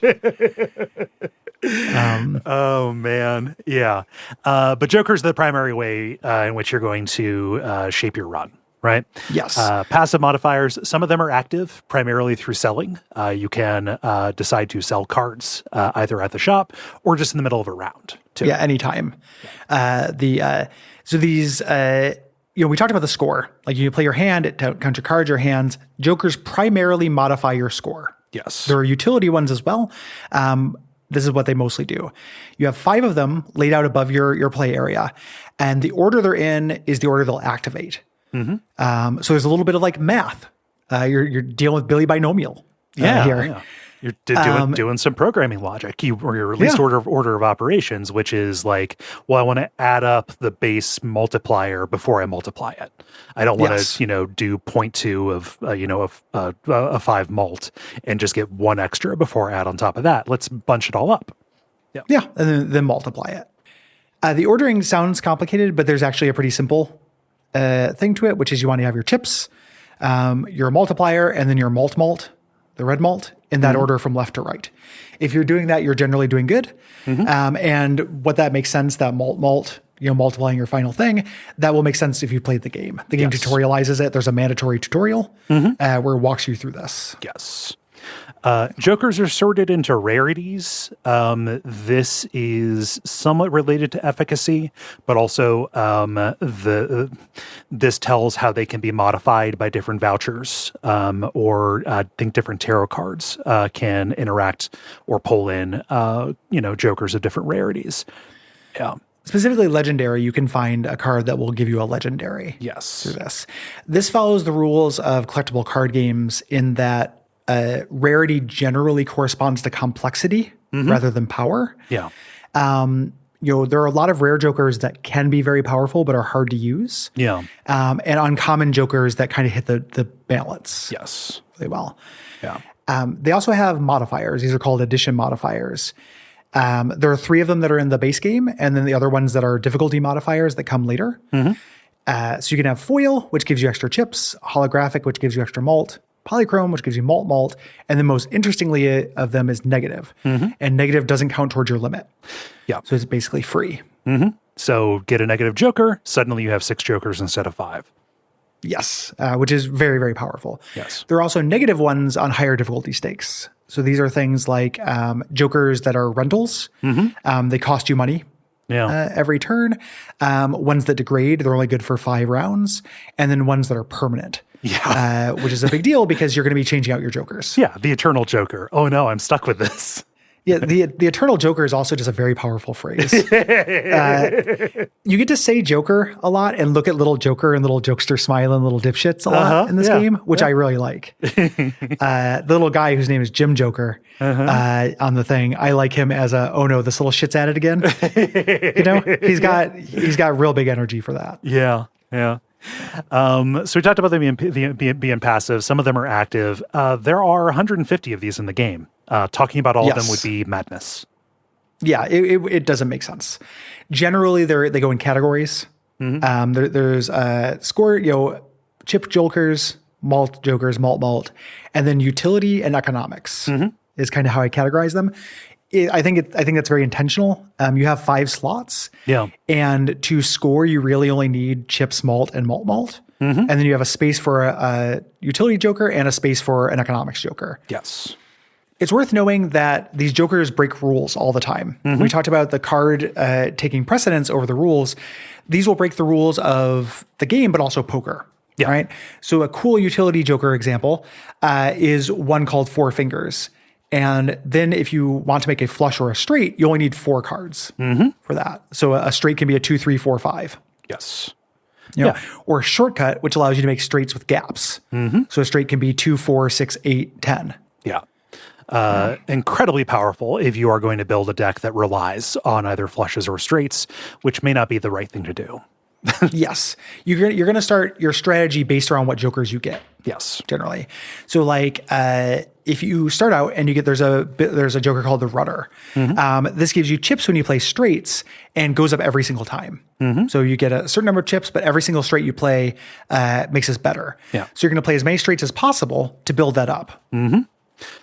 Oh man. Yeah. But Joker's the primary way in which you're going to shape your run. Right? Yes. Passive modifiers, some of them are active primarily through selling. You can decide to sell cards either at the shop or just in the middle of a round, too. Yeah, anytime. So these, we talked about the score. Like you play your hand, it counts your cards, your hands. Jokers primarily modify your score. Yes. There are utility ones as well. This is what they mostly do. You have 5 of them laid out above your play area, and the order they're in is the order they'll activate. So there's a little bit of like math. You're dealing with Billy binomial here. Yeah. You're doing some programming logic. Or your least order of operations, which is like, well, I want to add up the base multiplier before I multiply it. I don't want to, do 0.2 of a 5 mult and just get 1 extra before I add on top of that. Let's bunch it all up. Yeah, and then multiply it. The ordering sounds complicated, but there's actually a pretty simple thing to it, which is you want to have your chips, your multiplier, and then your malt, the red malt, in that order from left to right. If you're doing that, you're generally doing good. And what that makes sense, that malt, multiplying your final thing, that will make sense if you played the game. The game tutorializes it. There's a mandatory tutorial where it walks you through this. Yes. Jokers are sorted into rarities. This is somewhat related to efficacy, but also this tells how they can be modified by different vouchers, or I think different tarot cards can interact or pull in, jokers of different rarities. Yeah. Specifically legendary, you can find a card that will give you a legendary. Yes. Through this. This follows the rules of collectible card games in that rarity generally corresponds to complexity rather than power. Yeah. There are a lot of rare jokers that can be very powerful but are hard to use. Yeah. And uncommon jokers that kind of hit the balance. Yes. Really well. Yeah. They also have modifiers. These are called addition modifiers. There are 3 of them that are in the base game, and then the other ones that are difficulty modifiers that come later. So you can have foil, which gives you extra chips, holographic, which gives you extra malt, polychrome, which gives you malt, and then most interestingly of them is negative. And negative doesn't count towards your limit. Yeah. So it's basically free. So get a negative joker, suddenly you have 6 jokers instead of 5. Yes, which is very, very powerful. Yes. There are also negative ones on higher difficulty stakes. So these are things like jokers that are rentals. They cost you money every turn. Ones that degrade, they're only good for 5 rounds. And then ones that are permanent, which is a big deal because you're going to be changing out your jokers. Yeah, the eternal joker. Oh no, I'm stuck with this. Yeah, the eternal joker is also just a very powerful phrase. You get to say joker a lot and look at little joker and little jokester smile and little dipshits a lot in this game, which I really like. The little guy whose name is Jim Joker on the thing, I like him as oh no, this little shit's at it again. He's got real big energy for that. Yeah. So we talked about them being passive. Some of them are active. There are 150 of these in the game. Talking about all of them would be madness. Yeah, it doesn't make sense. Generally, they go in categories. There's score, chip jokers, malt, and then utility and economics is kind of how I categorize them. I think that's very intentional. You have 5 slots. Yeah. And to score, you really only need chips, malt, and malt. And then you have a space for a utility joker and a space for an economics joker. Yes. It's worth knowing that these jokers break rules all the time. We talked about the card taking precedence over the rules. These will break the rules of the game, but also poker. Yeah. Right. So a cool utility joker example is one called 4 Fingers. And then if you want to make a flush or a straight, you only need 4 cards for that. So a straight can be a 2, 3, 4, 5. Yes. Or a shortcut, which allows you to make straights with gaps. So a straight can be 2, 4, 6, 8, 10. Yeah. Incredibly powerful if you are going to build a deck that relies on either flushes or straights, which may not be the right thing to do. Yes. You're going to start your strategy based around what jokers you get. Yes. Generally. So like, if you start out and you get, there's a joker called the rudder. This gives you chips when you play straights and goes up every single time. So you get a certain number of chips, but every single straight you play, makes us better. Yeah. So you're going to play as many straights as possible to build that up.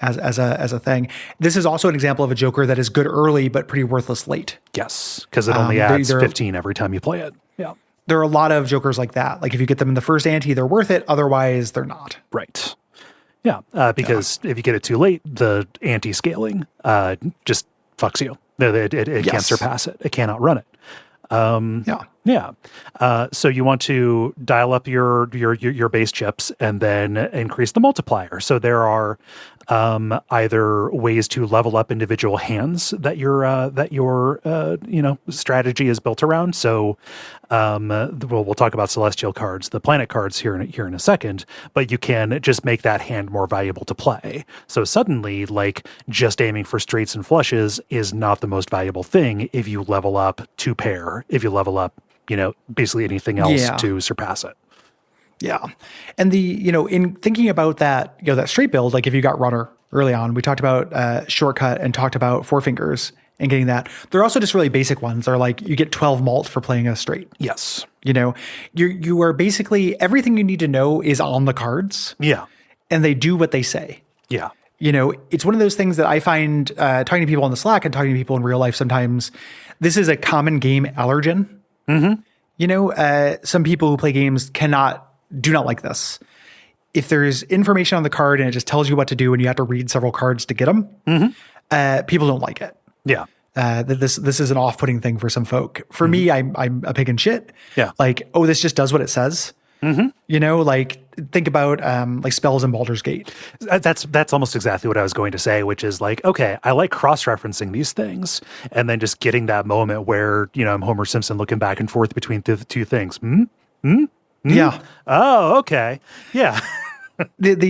As a thing. This is also an example of a joker that is good early, but pretty worthless late. Yes. Because it only adds 15 every time you play it. Yeah. There are a lot of jokers like that. Like if you get them in the first ante, they're worth it. Otherwise, they're not. Right. Yeah. Because if you get it too late, the anti-scaling just fucks you. It can't surpass it. It can't outrun it. So you want to dial up your base chips and then increase the multiplier. So there are either ways to level up individual hands that your strategy is built around. So we'll talk about celestial cards, the planet cards here in a second, but you can just make that hand more valuable to play. So suddenly, like, just aiming for straights and flushes is not the most valuable thing if you level up 2 pair, if you level up, basically anything else to surpass it. Yeah. And in thinking about that, that straight build, like if you got runner early on, we talked about shortcut and talked about 4 Fingers and getting that. They're also just really basic ones. They're like, you get 12 malt for playing a straight. Yes. You are basically, everything you need to know is on the cards. Yeah. And they do what they say. Yeah. It's one of those things that I find talking to people on the Slack and talking to people in real life sometimes, this is a common game allergen. Some people who play games do not like this. if there's information on the card and it just tells you what to do and you have to read several cards to get them, people don't like it. Yeah. This is an off-putting thing for some folk. For me, I'm a pig in shit. Yeah. Like, oh, this just does what it says. You know, like think about like spells in Baldur's Gate. That's almost exactly what I was going to say, which is like, okay, I like cross-referencing these things, and then just getting that moment where, you know, I'm Homer Simpson looking back and forth between the two things. Yeah. Oh, okay. Yeah.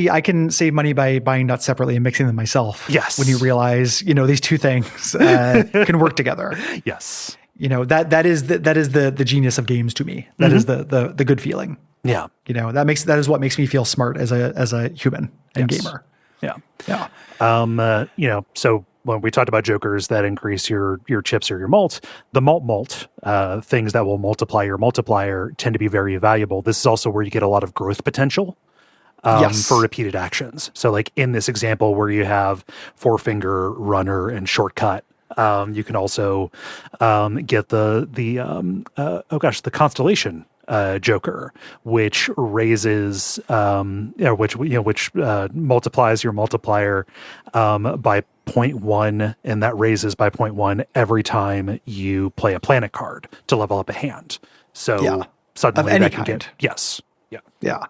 I can save money by buying nuts separately and mixing them myself. Yes. When you realize, you know, these two things can work together. Yes. You know, that is the genius of games to me. That is the good feeling. Yeah. You know, that is what makes me feel smart as a human and gamer. Yeah. Yeah. You know, so when we talked about jokers that increase your chips or your malt, the malt things that will multiply your multiplier tend to be very valuable. This is also where you get a lot of growth potential. For repeated actions. So like in this example where you have forefinger, runner, and shortcut, you can also get the constellation joker, which raises which multiplies your multiplier by 0.1, and that raises by 0.1 every time you play a planet card to level up a hand. So suddenly of any that can kind. get yes. Yeah.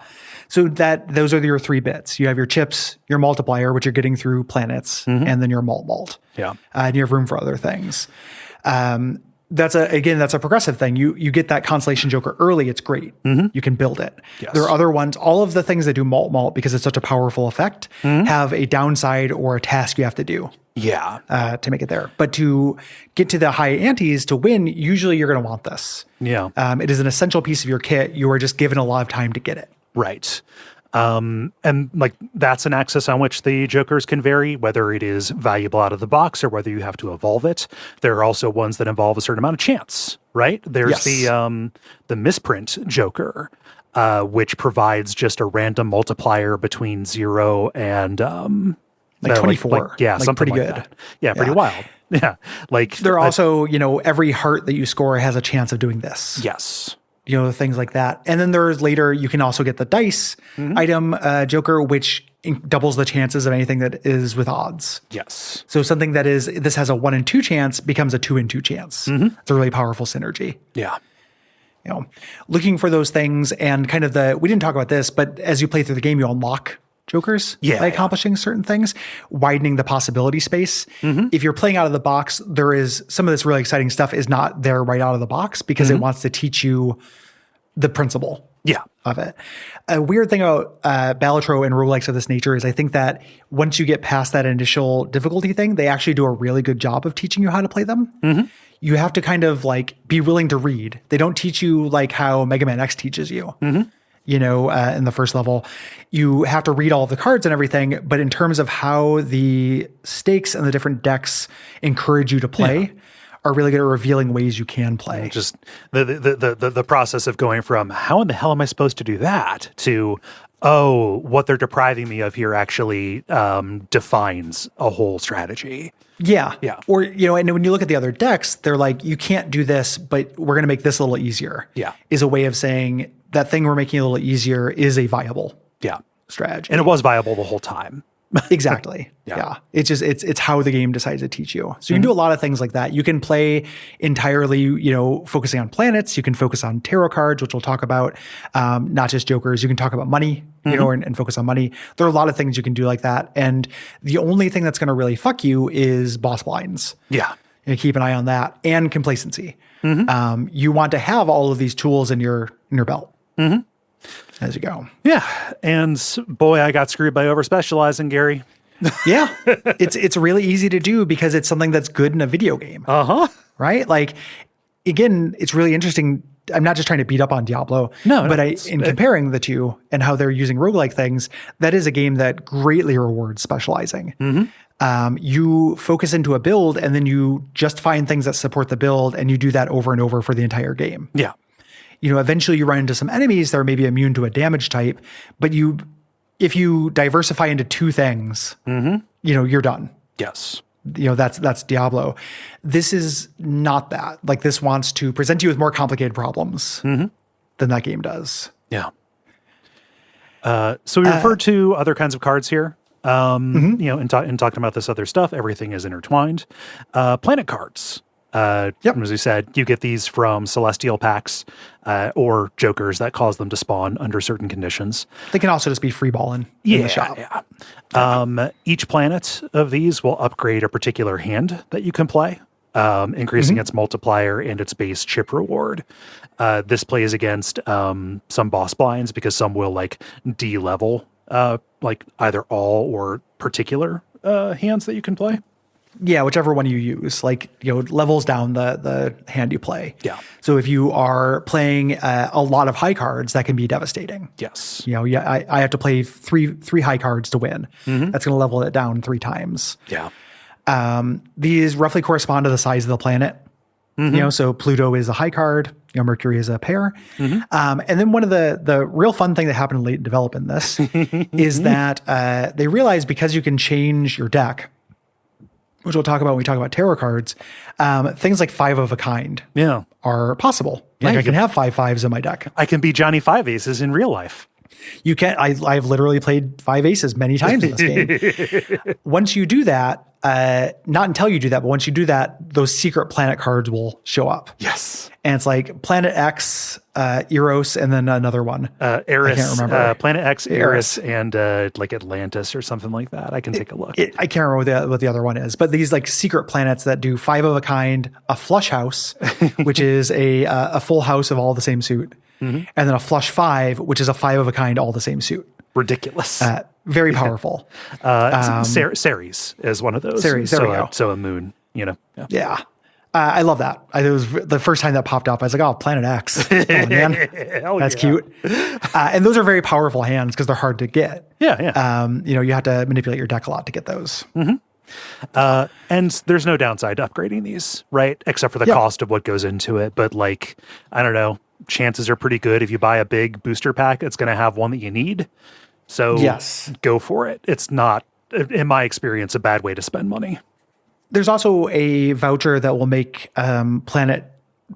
So those are your three bits. You have your chips, your multiplier, which you're getting through planets, and then your malt. Yeah. And you have room for other things. That's a progressive thing. You get that constellation joker early. It's great. You can build it. Yes. There are other ones. All of the things that do malt, because it's such a powerful effect, have a downside or a task you have to do. Yeah. To make it there. But to get to the high antes to win, usually you're going to want this. Yeah. It is an essential piece of your kit. You are just given a lot of time to get it. Right. And like that's an axis on which the jokers can vary, whether it is valuable out of the box or whether you have to evolve it. There are also ones that involve a certain amount of chance, right? There's the misprint joker, which provides just a random multiplier between 0 and like 24. Something pretty like good. that. Yeah, pretty wild. Yeah. Like there are also, every heart that you score has a chance of doing this. Yes. Things like that. And then there's later, you can also get the dice item joker, which doubles the chances of anything that is with odds. Yes. So something this has a 1 in 2 chance becomes a 2 in 2 chance. It's a really powerful synergy. Yeah. Looking for those things and kind of we didn't talk about this, but as you play through the game, you unlock jokers by accomplishing certain things, widening the possibility space. If you're playing out of the box, there is some of this really exciting stuff is not there right out of the box because it wants to teach you the principle of it. A weird thing about Balatro and roguelikes of this nature is I think that once you get past that initial difficulty thing, they actually do a really good job of teaching you how to play them. You have to kind of like be willing to read. They don't teach you like how Mega Man X teaches you. In the first level, you have to read all of the cards and everything. But in terms of how the stakes and the different decks encourage you to play are really good at revealing ways you can play. Just the process of going from how in the hell am I supposed to do that to, oh, what they're depriving me of here actually defines a whole strategy. Yeah. Yeah. Or, and when you look at the other decks, they're like, you can't do this, but we're going to make this a little easier. Yeah. Is a way of saying that thing we're making a little easier is a viable strategy. And it was viable the whole time. Exactly. Yeah. It's just, it's how the game decides to teach you. So you can do a lot of things like that. You can play entirely, focusing on planets. You can focus on tarot cards, which we'll talk about, not just jokers. You can talk about money, and focus on money. There are a lot of things you can do like that. And the only thing that's going to really fuck you is boss blinds. Yeah. Keep an eye on that and complacency. You want to have all of these tools in your belt. As you go. Yeah. And boy, I got screwed by over specializing, Gary. Yeah. It's really easy to do because it's something that's good in a video game. Right? Like, again, it's really interesting. I'm not just trying to beat up on Diablo, but in comparing the two and how they're using roguelike things, that is a game that greatly rewards specializing. You focus into a build and then you just find things that support the build and you do that over and over for the entire game. Yeah. Eventually you run into some enemies that are maybe immune to a damage type, but if you diversify into two things, you're done. Yes. That's Diablo. This is not that. Like, this wants to present you with more complicated problems than that game does. Yeah. So we referred to other kinds of cards here. You know, in talking about this other stuff, everything is intertwined. Planet cards. As we said, you get these from celestial packs or jokers that cause them to spawn under certain conditions. They can also just be free balling in the shop. Each planet of these will upgrade a particular hand that you can play, increasing its multiplier and its base chip reward. This plays against some boss blinds because some will like de-level like either all or particular hands that you can play. Yeah, whichever one you use, like, you know, levels down the hand you play. Yeah. So if you are playing a lot of high cards, that can be devastating. Yes. You know, I have to play three high cards to win. That's going to level it down 3 times. Yeah. These roughly correspond to the size of the planet. You know, so Pluto is a high card. You know, Mercury is a pair. And then one of the real fun thing that happened in late development in this is that they realized because you can change your deck, which we'll talk about when we talk about tarot cards, things like 5 of a kind are possible. Like I can have 5 5s in my deck. I can be Johnny 5 Aces in real life. You can't. I've literally played 5 aces many times in this game. Once you do that, not until you do that, but once you do that, those secret planet cards will show up. Yes. And it's like Planet X, Eros, and then another one. Eris, I can't remember. Planet X, Eris, and like Atlantis or something like that. I can take a look. I can't remember what the other one is, but these like secret planets that do 5 of a kind, a flush house, which is a full house of all the same suit, and then a flush 5, which is a 5 of a kind, all the same suit. Ridiculous. Very powerful. Ceres is one of those. Ceres, there we go. So a moon, you know. Yeah. I love that. It was the first time that popped up. I was like, oh, Planet X. Oh, man. That's cute. And those are very powerful hands because they're hard to get. Yeah. You know, you have to manipulate your deck a lot to get those. And there's no downside to upgrading these, right? Except for the cost of what goes into it. But like, I don't know, chances are pretty good. If you buy a big booster pack, it's going to have one that you need. So go for it. It's not, in my experience, a bad way to spend money. There's also a voucher that will make planet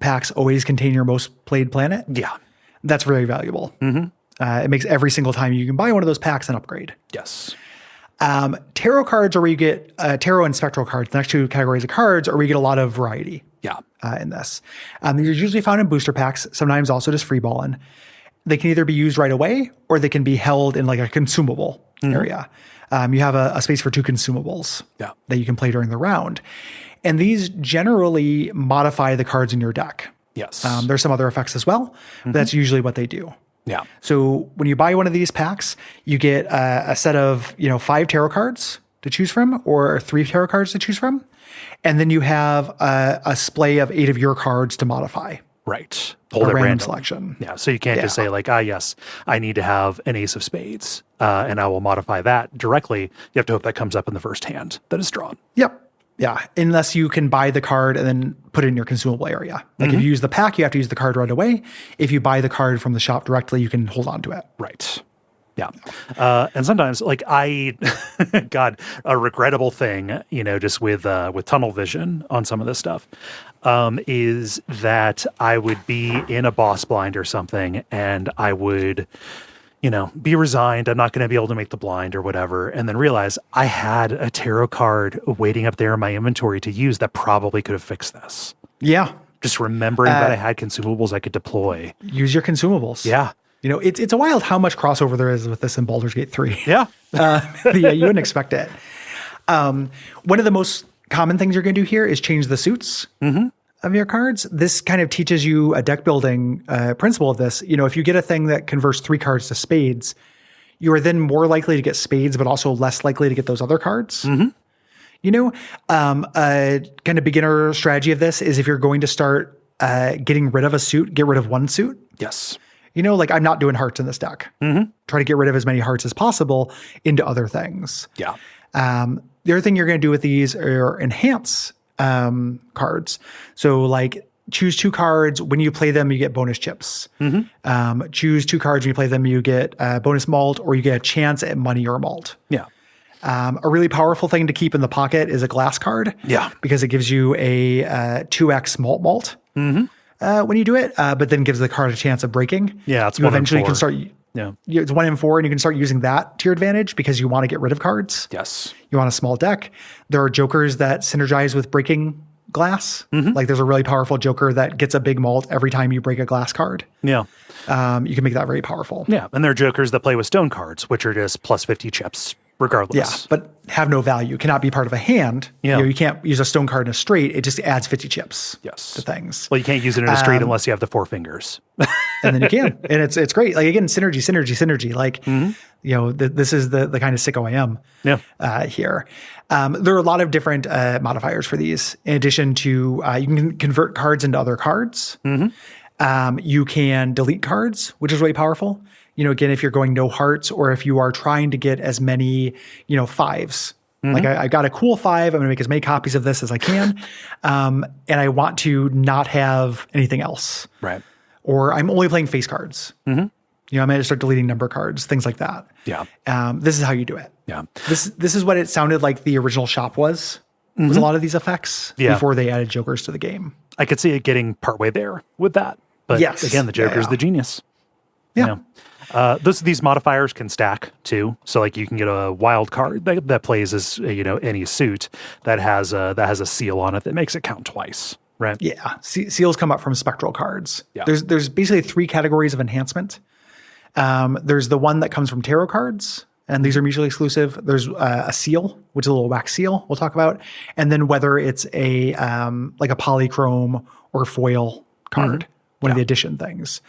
packs always contain your most played planet. Yeah. That's very valuable. It makes every single time you can buy one of those packs an upgrade. Yes. Tarot cards are where you get tarot and spectral cards, the next 2 categories of cards, or where you get a lot of variety in this. They're usually found in booster packs, sometimes also just free balling. They can either be used right away or they can be held in like a consumable area. You have a space for 2 consumables that you can play during the round. And these generally modify the cards in your deck. Yes. There's some other effects as well, but that's usually what they do. Yeah. So when you buy one of these packs, you get a set of 5 tarot cards to choose from or 3 tarot cards to choose from. And then you have a splay of 8 of your cards to modify. Right. Hold a random selection. Yeah. So you can't just say like, yes, I need to have an ace of spades and I will modify that directly. You have to hope that comes up in the first hand that is drawn. Yep. Yeah. Unless you can buy the card and then put it in your consumable area. Like if you use the pack, you have to use the card right away. If you buy the card from the shop directly, you can hold on to it. Right. Yeah. And sometimes like God, a regrettable thing, just with tunnel vision on some of this stuff, is that I would be in a boss blind or something and I would, be resigned. I'm not going to be able to make the blind or whatever. And then realize I had a tarot card waiting up there in my inventory to use that probably could have fixed this. Yeah. Just remembering that I had consumables I could deploy. Use your consumables. Yeah. It's a wild how much crossover there is with this in Baldur's Gate 3. Yeah. You wouldn't expect it. One of the most common things you're going to do here is change the suits of your cards. This kind of teaches you a deck building principle of this. If you get a thing that converts 3 cards to spades, you are then more likely to get spades, but also less likely to get those other cards. A kind of beginner strategy of this is if you're going to start getting rid of a suit, get rid of one suit. Yes. Like I'm not doing hearts in this deck. Try to get rid of as many hearts as possible into other things. Yeah. The other thing you're going to do with these are enhance cards. So like choose 2 cards. When you play them, you get bonus chips. Choose 2 cards. When you play them, you get bonus malt or you get a chance at money or malt. Yeah. A really powerful thing to keep in the pocket is a glass card. Yeah. Because it gives you a 2x malt. When you do it, but then gives the card a chance of breaking. Yeah, it's you eventually can start. Yeah. It's 1 in 4, and you can start using that to your advantage because you want to get rid of cards. Yes. You want a small deck. There are jokers that synergize with breaking glass. Like there's a really powerful joker that gets a big mult every time you break a glass card. Yeah. You can make that very powerful. Yeah. And there are jokers that play with stone cards, which are just plus 50 chips regardless. Yeah, but have no value, cannot be part of a hand. Yeah. You can't use a stone card in a straight. It just adds 50 chips Yes. to things. Well, you can't use it in a straight unless you have the 4 fingers. And then you can. And it's great. Like, again, synergy. Like, this is the kind of sicko I am here. There are a lot of different modifiers for these. In addition to, you can convert cards into other cards. You can delete cards, which is really powerful. Again, if you're going no hearts, or if you are trying to get as many, 5s. Like I got a cool 5. I'm going to make as many copies of this as I can. And I want to not have anything else. Right. Or I'm only playing face cards. I might start deleting number cards, things like that. Yeah. This is how you do it. Yeah. This is what it sounded like the original shop was a lot of these effects before they added jokers to the game. I could see it getting partway there with that. But again, the joker's the genius. Yeah. These modifiers can stack too. So like you can get a wild card that plays as any suit that has a seal on it that makes it count twice. Right. Yeah. Seals come up from spectral cards. Yeah. There's basically 3 categories of enhancement. There's the one that comes from tarot cards, and these are mutually exclusive. There's a seal, which is a little wax seal we'll talk about. And then whether it's a like a polychrome or foil card, one of the edition things.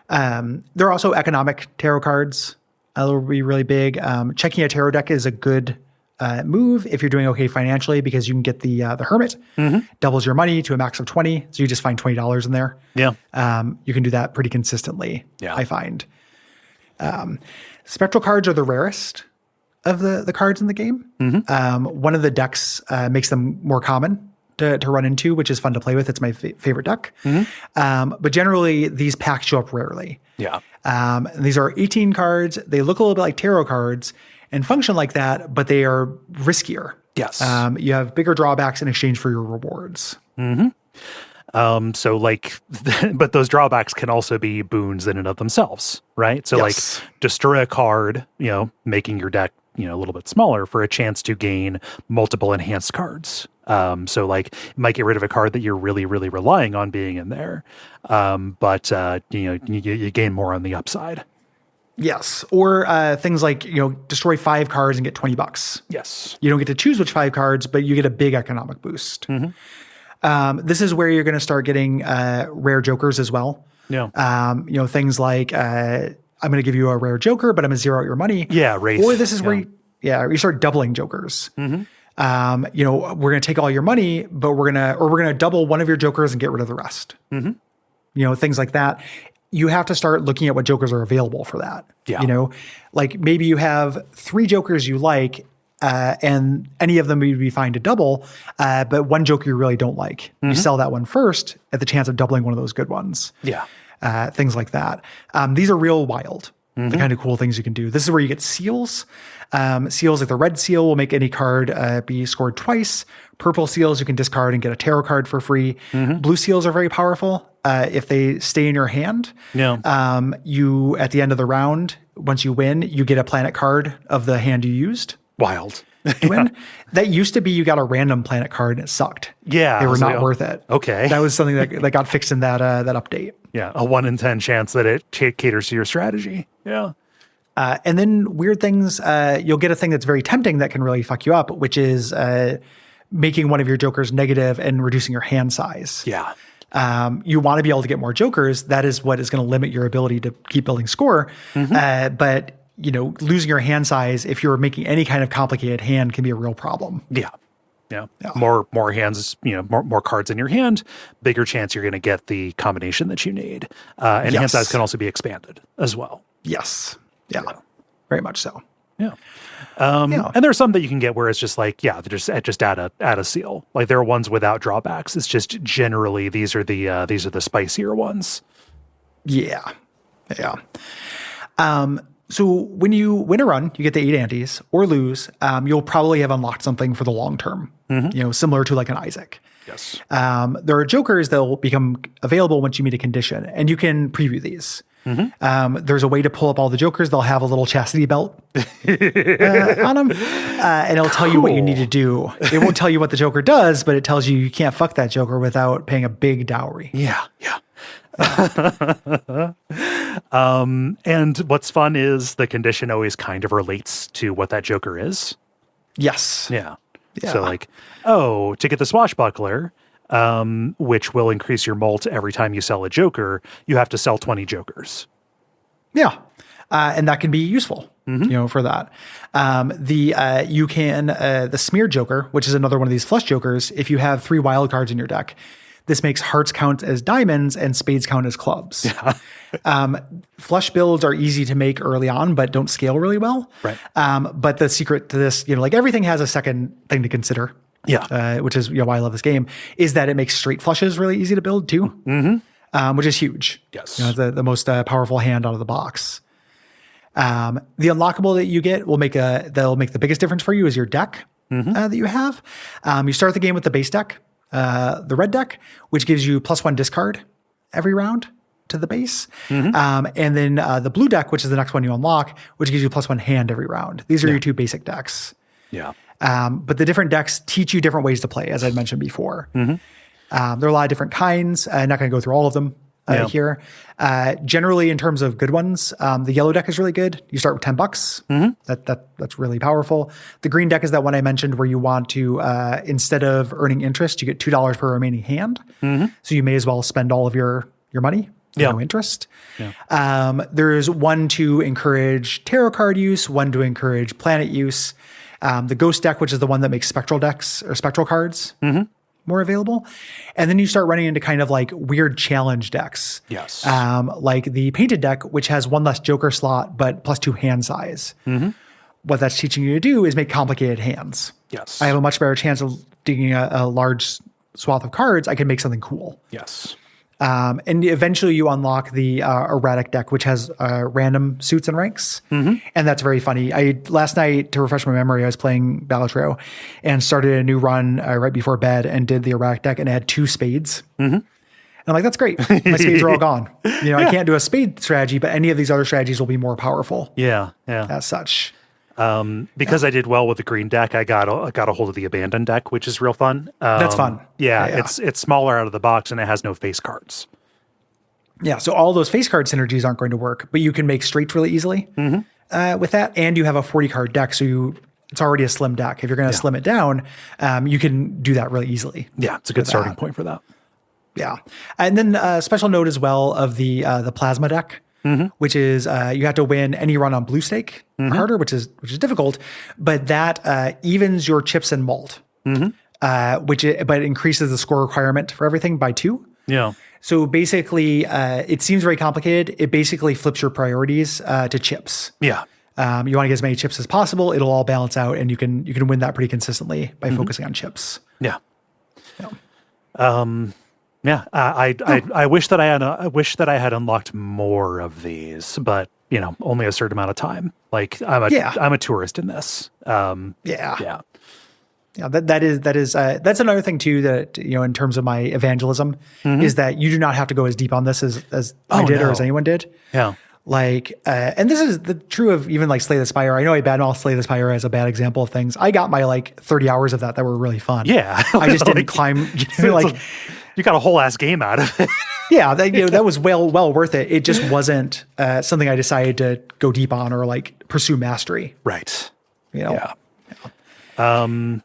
There are also economic tarot cards. That will be really big. Checking a tarot deck is a good move if you're doing okay financially, because you can get the Hermit, doubles your money to a max of 20. So you just find $20 in there. Yeah. You can do that pretty consistently, Yeah. I find. Spectral cards are the rarest of the cards in the game. One of the decks makes them more common to run into, which is fun to play with. It's my favorite deck. But generally, these packs show up rarely. Yeah. And these are 18 cards. They look a little bit like tarot cards and function like that, but they are riskier. Yes. You have bigger drawbacks in exchange for your rewards. So like, but those drawbacks can also be boons in and of themselves, right? So like destroy a card, making your deck, a little bit smaller for a chance to gain multiple enhanced cards. So like you might get rid of a card that you're really, really relying on being in there. But you gain more on the upside. Yes. Or things like, destroy 5 cards and get $20. Yes. You don't get to choose which 5 cards, but you get a big economic boost. This is where you're going to start getting rare jokers as well. Yeah. Things like I'm going to give you a rare joker, but I'm going to zero out your money. Yeah, Wraith. Or this is where you start doubling jokers. We're going to take all your money, but we're going to double one of your jokers and get rid of the rest. Things like that. You have to start looking at what jokers are available for that. Yeah. Like maybe you have 3 jokers you like, and any of them would be fine to double, but one joker you really don't like. You sell that one first at the chance of doubling one of those good ones. Yeah. Things like that. These are real wild, the kind of cool things you can do. This is where you get seals. Seals like the red seal will make any card be scored twice. Purple seals you can discard and get a tarot card for free. Blue seals are very powerful. If they stay in your hand, you at the end of the round, once you win, you get a planet card of the hand you used. Wild. To win. That used to be you got a random planet card and it sucked. Yeah. They were not worth it. Okay. That was something that got fixed in that update. Yeah. A 1 in 10 chance that it caters to your strategy. Yeah. And then weird things, you'll get a thing that's very tempting that can really fuck you up, which is making one of your jokers negative and reducing your hand size. Yeah. You want to be able to get more jokers. That is what is going to limit your ability to keep building score. But losing your hand size, if you're making any kind of complicated hand, can be a real problem. Yeah. Yeah. More hands, more cards in your hand, bigger chance you're going to get the combination that you need. And hand size can also be expanded as well. Yes. Yeah. Very much so. Yeah. And there's some that you can get where it's just like, just add a seal. Like there are ones without drawbacks. It's just generally these are the spicier ones. Yeah. Yeah. So when you win a run, you get the 8 antes, or lose, you'll probably have unlocked something for the long term, similar to like an Isaac. Yes. There are jokers that will become available once you meet a condition, and you can preview these. There's a way to pull up all the jokers. They'll have a little chastity belt on them, and it'll tell you what you need to do. It won't tell you what the joker does, but it tells you you can't fuck that joker without paying a big dowry. Yeah. And what's fun is the condition always kind of relates to what that joker is. Yes. Yeah. So like, to get the swashbuckler, which will increase your molt every time you sell a joker, you have to sell 20 jokers. Yeah. And that can be useful, for that. You can, the smear joker, which is another one of these flush jokers, if you have 3 wild cards in your deck, this makes hearts count as diamonds and spades count as clubs. Yeah. Flush builds are easy to make early on, but don't scale really well. Right. But the secret to this, like everything has a second thing to consider. Yeah. Which is why I love this game, is that it makes straight flushes really easy to build too, which is huge. Yes. The most powerful hand out of the box. The unlockable that you get that'll make the biggest difference for you is your deck that you have. You start the game with the base deck, the red deck, which gives you +1 discard every round to the base. And then the blue deck, which is the next one you unlock, which gives you +1 hand every round. These are your 2 basic decks. Yeah. But the different decks teach you different ways to play, as I mentioned before. There are a lot of different kinds. I'm not going to go through all of them here. Generally, in terms of good ones, the yellow deck is really good. You start with $10. That's really powerful. The green deck is that one I mentioned where you want to, instead of earning interest, you get $2 per remaining hand. So you may as well spend all of your money. No interest. Yeah. There's one to encourage tarot card use, one to encourage planet use. The ghost deck, which is the one that makes spectral decks or spectral cards more available. And then you start running into kind of like weird challenge decks. Yes. Like the painted deck, which has 1 less joker slot, but +2 hand size. What that's teaching you to do is make complicated hands. Yes. I have a much better chance of digging a large swath of cards. I can make something cool. Yes. And eventually you unlock the erratic deck, which has random suits and ranks. And that's very funny. Last night, to refresh my memory, I was playing Balatro and started a new run right before bed and did the erratic deck and it had 2 spades. And I'm like, that's great. My spades are all gone. I can't do a spade strategy, but any of these other strategies will be more powerful. Yeah. As such. Because I did well with the green deck, I got a hold of the abandoned deck, which is real fun. That's fun. Yeah, it's smaller out of the box and it has no face cards. Yeah, so all those face card synergies aren't going to work, but you can make straights really easily with that, and you have a 40 card deck, so it's already a slim deck. If you're going to slim it down, you can do that really easily. Yeah, it's a good starting point for that. Yeah, and then a special note as well of the plasma deck. Which is you have to win any run on blue stake or harder, which is difficult, but that evens your chips and malt, but it increases the score requirement for everything by 2. Yeah. So basically, it seems very complicated. It basically flips your priorities to chips. Yeah. You want to get as many chips as possible. It'll all balance out, and you can win that pretty consistently by focusing on chips. Yeah. Yeah, I wish that I had unlocked more of these, but only a certain amount of time. Like I'm a tourist in this. Yeah. That's another thing too that in terms of my evangelism is that you do not have to go as deep on this as I did or as anyone did. Yeah. Like, and this is true of even like Slay the Spire. I know I badmouth Slay the Spire as a bad example of things. I got my 30 hours of that were really fun. Yeah. I just didn't climb you got a whole ass game out of it. Yeah, that was well worth it. It just wasn't something I decided to go deep on or pursue mastery. Right. Yeah. So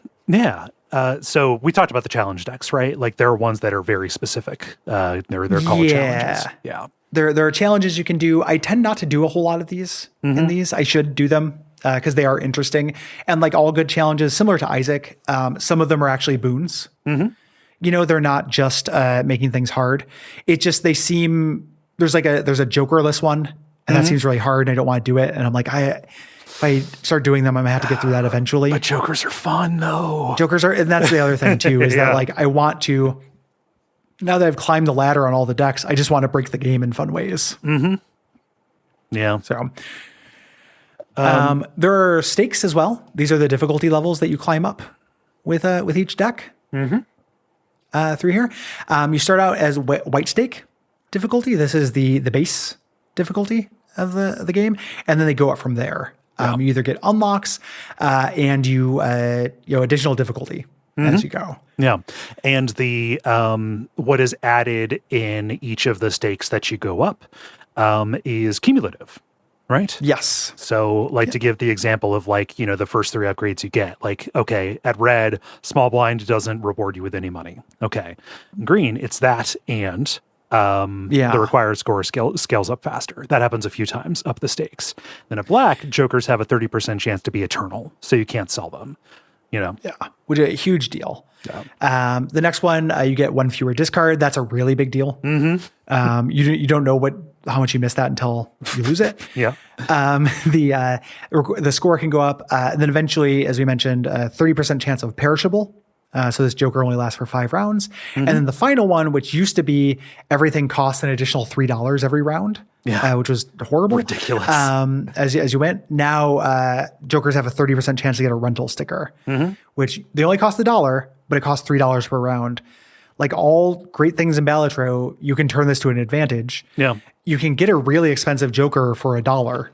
we talked about the challenge decks, right? Like there are ones that are very specific. They're called challenges. Yeah. There are challenges you can do. I tend not to do a whole lot of these in these. I should do them because they are interesting. And like all good challenges, similar to Isaac, some of them are actually boons. They're not just making things hard. It just, they seem, there's a jokerless one and that seems really hard and I don't want to do it. And I'm like, if I start doing them, I'm gonna have to get through that eventually. But jokers are fun though. And that's the other thing too, is that I want to, now that I've climbed the ladder on all the decks, I just want to break the game in fun ways. Yeah. So there are stakes as well. These are the difficulty levels that you climb up with each deck. Through here. You start out as white stake difficulty. This is the base difficulty of the game, and then they go up from there. You either get unlocks and you additional difficulty as you go. Yeah. And the what is added in each of the stakes that you go up is cumulative, right? Yes. So to give the example of the first 3 upgrades you get, okay, at red, small blind doesn't reward you with any money. Okay. Green, it's that and the required score scales up faster. That happens a few times up the stakes. Then at black, jokers have a 30% chance to be eternal, so you can't sell them. Yeah, which is a huge deal. Yeah. The next one, you get 1 fewer discard. That's a really big deal. Mm-hmm. You don't know how much you miss that until you lose it. Yeah. The score can go up, and then eventually, as we mentioned, 30% chance of perishable. So this Joker only lasts for 5 rounds. Mm-hmm. And then the final one, which used to be everything costs an additional $3 every round, which was horrible. Ridiculous. As you went, now Jokers have a 30% chance to get a rental sticker, which they only cost $1, but it costs $3 per round. Like all great things in Balatro, you can turn this to an advantage. Yeah. You can get a really expensive Joker for $1.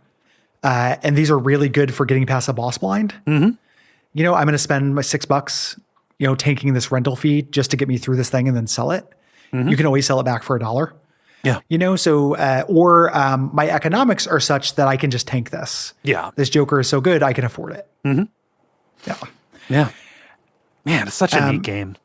And these are really good for getting past a boss blind. Mm-hmm. I'm going to spend my $6, taking this rental fee just to get me through this thing and then sell it. Mm-hmm. You can always sell it back for $1. Yeah. So, or my economics are such that I can just tank this. Yeah. This Joker is so good, I can afford it. Mm-hmm. Yeah. Yeah. Man, it's such a neat game.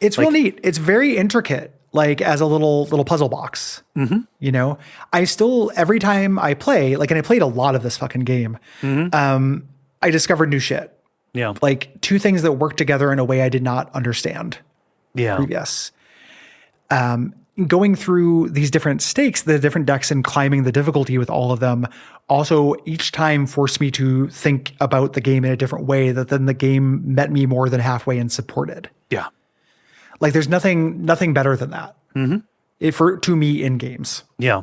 It's real neat. It's very intricate, as a little puzzle box. Mm-hmm. I still, every time I play, and I played a lot of this fucking game, I discovered new shit. Yeah. 2 things that work together in a way I did not understand. Previous. Going through these different stakes, the different decks and climbing the difficulty with all of them also each time forced me to think about the game in a different way that then the game met me more than halfway and supported. Yeah. There's nothing better than that. Mm-hmm. To me in games. Yeah.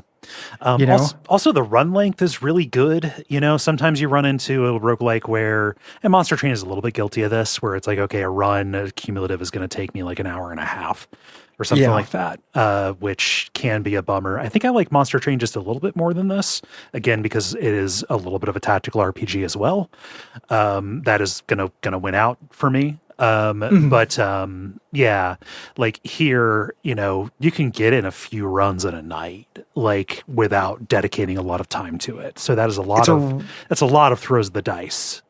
Also, the run length is really good. Sometimes you run into a roguelike where, and Monster Train is a little bit guilty of this, where it's okay, a cumulative is going to take me an hour and a half or something like that, which can be a bummer. I think I like Monster Train just a little bit more than this, again, because it is a little bit of a tactical RPG as well. That is gonna win out for me. But here, you can get in a few runs in a night, without dedicating a lot of time to it. So that is that's a lot of throws of the dice.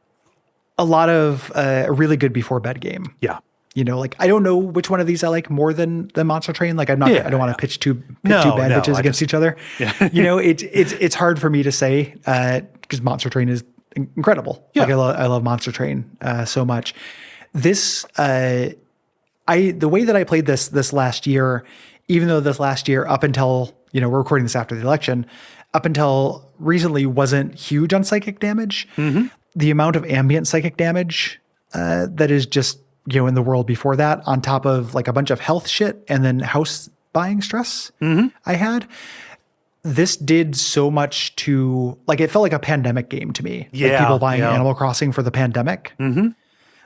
A lot of a really good before bed game. Yeah. I don't know which one of these I like more than Monster Train. I don't want to pitch two bad bitches against each other. Yeah. It's hard for me to say, because Monster Train is incredible. Yeah. I love Monster Train so much. This, the way that I played this last year, even though this last year up until, we're recording this after the election, up until recently wasn't huge on psychic damage. Mm-hmm. The amount of ambient psychic damage that is just, in the world before that, on top of a bunch of health shit and then house buying stress I had. This did so much to, it felt like a pandemic game to me. Yeah. People buying Animal Crossing for the pandemic. Mm-hmm.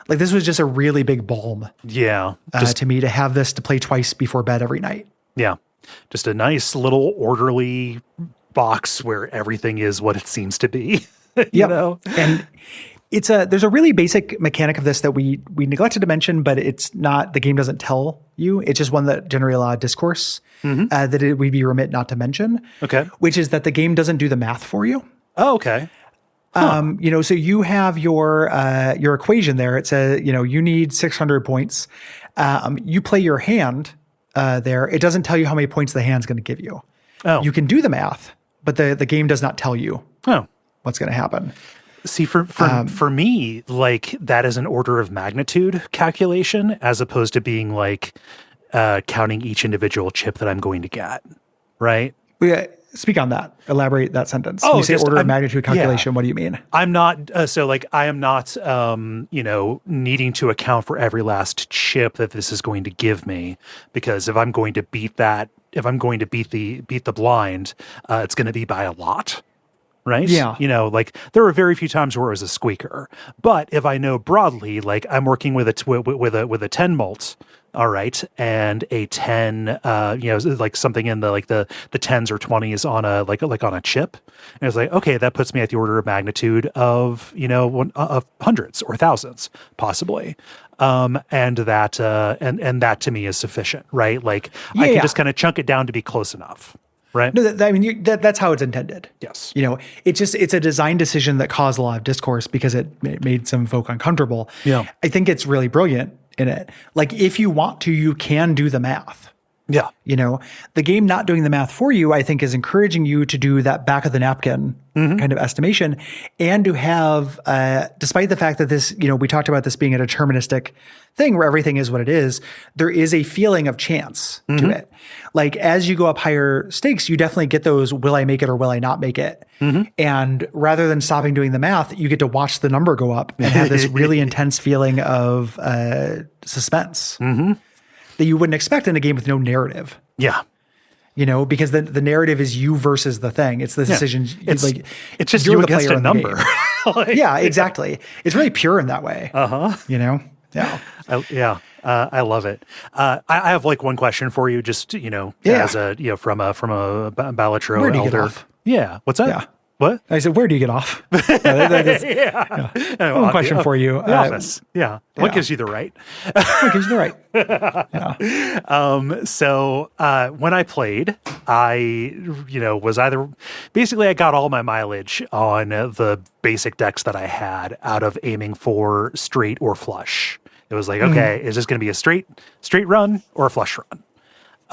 This was just a really big balm. Yeah. To me to have this to play twice before bed every night. Yeah. Just a nice little orderly box where everything is what it seems to be. you know? And there's a really basic mechanic of this that we neglected to mention, but it's not, the game doesn't tell you. It's just one that generated a lot of discourse that we'd be remit not to mention. Okay. Which is that the game doesn't do the math for you. Oh, okay. Huh. So you have your equation there. It says, you need 600 points. You play your hand there. It doesn't tell you how many points the hand's going to give you. Oh. You can do the math, but the game does not tell you what's going to happen. See, for me, that is an order of magnitude calculation as opposed to being counting each individual chip that I'm going to get, right? Yeah. Speak on that. Elaborate that sentence. When you say order of magnitude calculation, what do you mean? I'm not, I am not, needing to account for every last chip that this is going to give me, because if I'm going to beat the blind, it's going to be by a lot. right? Yeah. Like there were very few times where it was a squeaker. But if I know broadly, like I'm working with a 10 mult, all right, and a 10, like something in the tens or 20s on a like on a chip, and it's like, okay, that puts me at the order of magnitude of of hundreds or thousands possibly, and that to me is sufficient, right? Like I can just kind of chunk it down to be close enough. Right. No, that's how it's intended. Yes. It's a design decision that caused a lot of discourse because it made some folk uncomfortable. Yeah. I think it's really brilliant in it. Like if you want to, you can do the math. Yeah. The game not doing the math for you, I think, is encouraging you to do that back of the napkin kind of estimation, and to have, despite the fact that this, we talked about this being a deterministic thing where everything is what it is, there is a feeling of chance to it. Like as you go up higher stakes, you definitely get those, will I make it or will I not make it? And rather than stopping doing the math, you get to watch the number go up and have this really intense feeling of suspense. That you wouldn't expect in a game with no narrative. Yeah. Because the narrative is you versus the thing. It's the decision. It's just you against a number. Yeah, exactly. It's really pure in that way. Yeah. I love it. I have like one question for you, just as a from a Balatro Where do you elder. get off? Yeah. What's that? Yeah. What? I said, where do you get off? One question for you. The office. Yeah. What gives you the right? What gives you the right? So when I played, I was either basically I got all my mileage on the basic decks that I had out of aiming for straight or flush. It was like, okay, is this going to be a straight run or a flush run?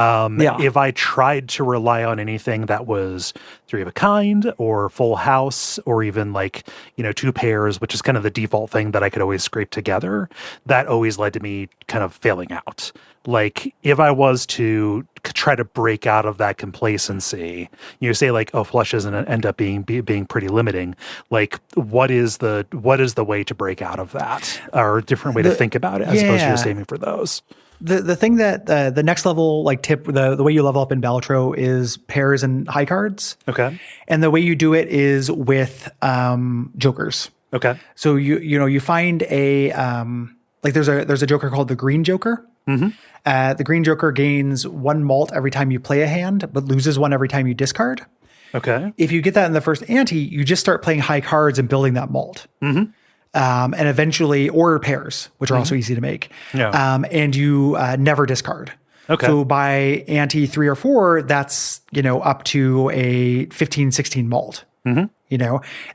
If I tried to rely on anything that was 3 of a kind or full house or even like, 2 pairs, which is kind of the default thing that I could always scrape together, that always led to me kind of failing out. Like if I was to try to break out of that complacency, say like, oh, flush doesn't end up being pretty limiting. Like what is the way to break out of that, or a different way to think about it as opposed to just aiming for those? The thing that the next level like tip, the way you level up in Balatro is pairs and high cards. Okay. And the way you do it is with jokers. Okay. So you find a like there's a joker called the Green Joker. The Green Joker gains 1 malt every time you play a hand, but loses 1 every time you discard. Okay. If you get that in the first ante, you just start playing high cards and building that malt. And eventually, or pairs, which are also easy to make. Yeah. And you never discard. Okay. So by ante 3 or 4, that's, up to a 15, 16 malt. Then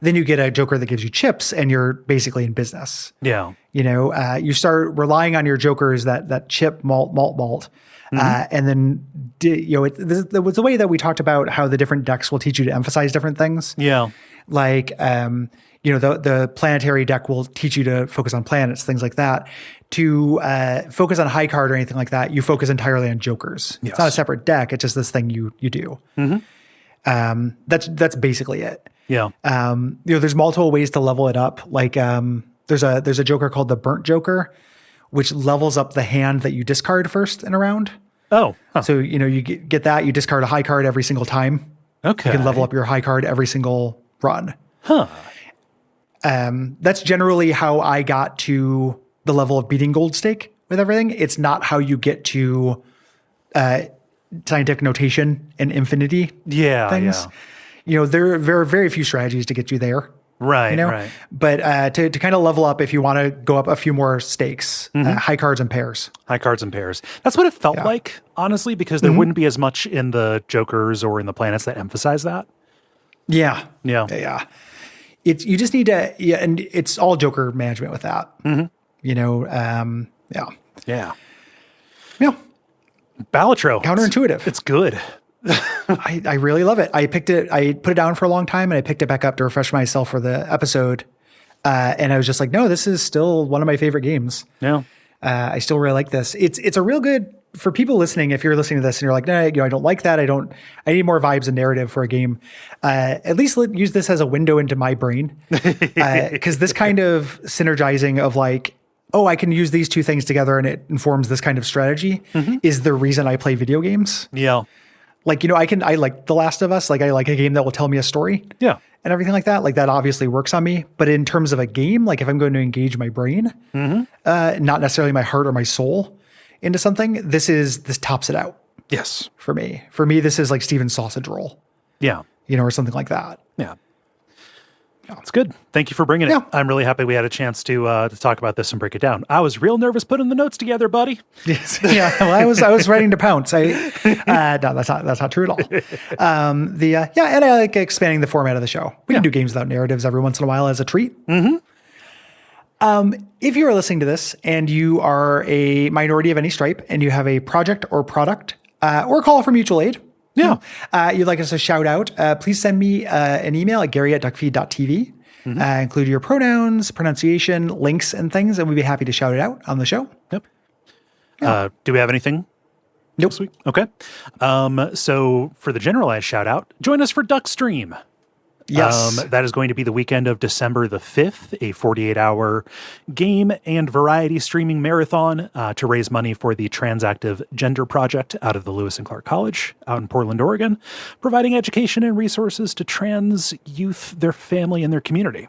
you get a joker that gives you chips and you're basically in business. Yeah. You start relying on your jokers, that chip malt. And then, it was the way that we talked about how the different decks will teach you to emphasize different things. Yeah. Like, the planetary deck will teach you to focus on planets, things like that. To focus on high card or anything like that, you focus entirely on jokers. Yes. It's not a separate deck. It's just this thing you do. That's basically it. Yeah. There's multiple ways to level it up. Like there's a joker called the Burnt Joker, which levels up the hand that you discard first in a round. Oh. Huh. So, you get that. You discard a high card every single time. Okay. You can level up your high card every single run. Huh. That's generally how I got to the level of beating Gold Stake with everything. It's not how you get to scientific notation and infinity things. There are very few strategies to get you there. Right, right. But to kind of level up, if you want to go up a few more stakes, high cards and pairs. High cards and pairs. That's what it felt like, honestly, because there wouldn't be as much in the jokers or in the planets that emphasize that. Yeah. Yeah. You just need to, and it's all joker management with that. Yeah. Yeah. Balatro. Counterintuitive. It's good. I really love it. I put it down for a long time and I picked it back up to refresh myself for the episode. And I was just like, no, this is still one of my favorite games. Yeah. I still really like this. It's a real good, for people listening, if you're listening to this and you're like, no, I don't like that. I need more vibes and narrative for a game. At least use this as a window into my brain. Cause this kind of synergizing of like, oh, I can use these 2 things together and it informs this kind of strategy is the reason I play video games. Yeah. Like, I like The Last of Us. Like I like a game that will tell me a story. Yeah. and everything like that obviously works on me. But in terms of a game, like if I'm going to engage my brain, not necessarily my heart or my soul into something, this tops it out. Yes. For me. For me, this is like Steven's sausage roll. Yeah. Or something like that. Yeah. It's good. Thank you for bringing it. I'm really happy we had a chance to talk about this and break it down. I was real nervous putting the notes together, buddy. Yes. Yeah. Well, I was ready to pounce. No, that's not true at all. And I like expanding the format of the show. We can do games without narratives every once in a while as a treat. If you are listening to this and you are a minority of any stripe and you have a project or product or call for mutual aid, you'd like us to shout out, please send me an email at Gary@Duckfeed.tv. Include your pronouns, pronunciation, links, and things, and we'd be happy to shout it out on the show. Yep. Do we have anything? Nope. This week? Okay. So for the generalized shout out, join us for Duckstream. Yes. That is going to be the weekend of December the 5th, a 48-hour game and variety streaming marathon to raise money for the Transactive Gender Project out of the Lewis and Clark College out in Portland, Oregon, providing education and resources to trans youth, their family, and their community.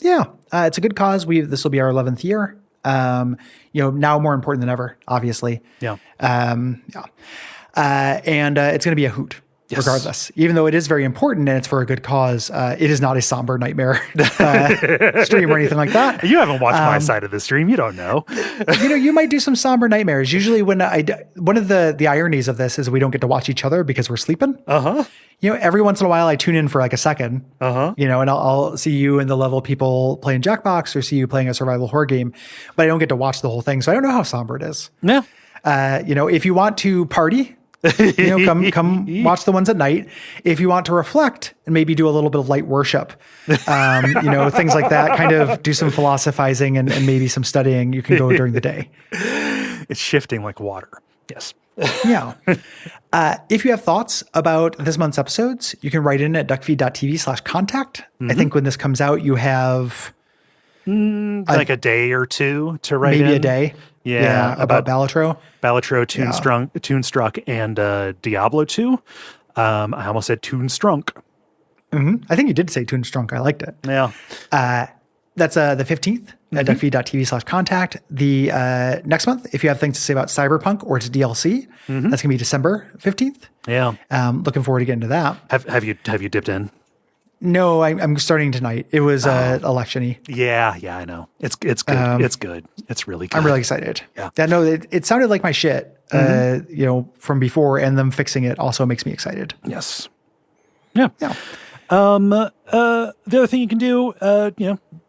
Yeah, it's a good cause. This will be our 11th year. Now more important than ever, obviously. Yeah. And it's going to be a hoot. Yes. Regardless, even though it is very important and it's for a good cause, it is not a somber nightmare stream or anything like that. You haven't watched my side of the stream. You don't know. You might do some somber nightmares. Usually one of the ironies of this is we don't get to watch each other because we're sleeping. Every once in a while I tune in for like a second, and I'll see you in the level people playing Jackbox or see you playing a survival horror game, but I don't get to watch the whole thing. So I don't know how somber it is. Yeah. If you want to party, come watch the ones at night. If you want to reflect and maybe do a little bit of light worship, things like that, kind of do some philosophizing and maybe some studying, you can go during the day. It's shifting like water. Yes. Yeah. If you have thoughts about this month's episodes, you can write in at duckfeed.tv/contact. I think when this comes out, you have like a day or two to write in. Maybe a day. Yeah. About Balatro. Balatro, Toonstruck, and Diablo 2. I almost said Toonstrunk. I think you did say Toonstrunk. I liked it. Yeah. That's the 15th at duckfeed.tv/contact. The next month, if you have things to say about Cyberpunk or its DLC, that's going to be December 15th. Yeah. Looking forward to getting to that. Have you dipped in? No, I'm starting tonight. It was election-y. Yeah, I know. It's good. It's good. It's really good. I'm really excited. Yeah. No, it sounded like my shit, from before, and them fixing it also makes me excited. Yes. Yeah. Yeah. The other thing you can do,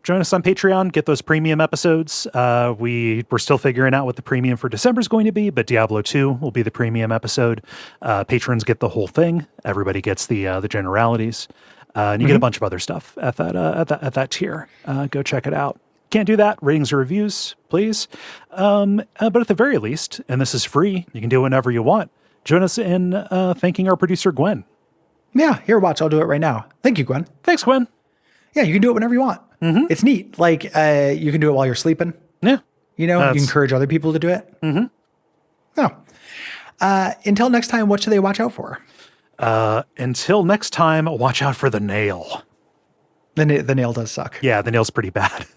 join us on Patreon, get those premium episodes. We're still figuring out what the premium for December is going to be, but Diablo 2 will be the premium episode. Patrons get the whole thing. Everybody gets the generalities. And you get a bunch of other stuff at that tier. Go check it out. Can't do that. Ratings or reviews, please. But at the very least, and this is free, you can do it whenever you want. Join us in thanking our producer, Gwen. Yeah, here, watch. I'll do it right now. Thank you, Gwen. Thanks, Gwen. Yeah, you can do it whenever you want. It's neat. Like, you can do it while you're sleeping. Yeah. You encourage other people to do it. Yeah. Until next time, what should they watch out for? Until next time, watch out for the nail. The nail does suck. Yeah, the nail's pretty bad.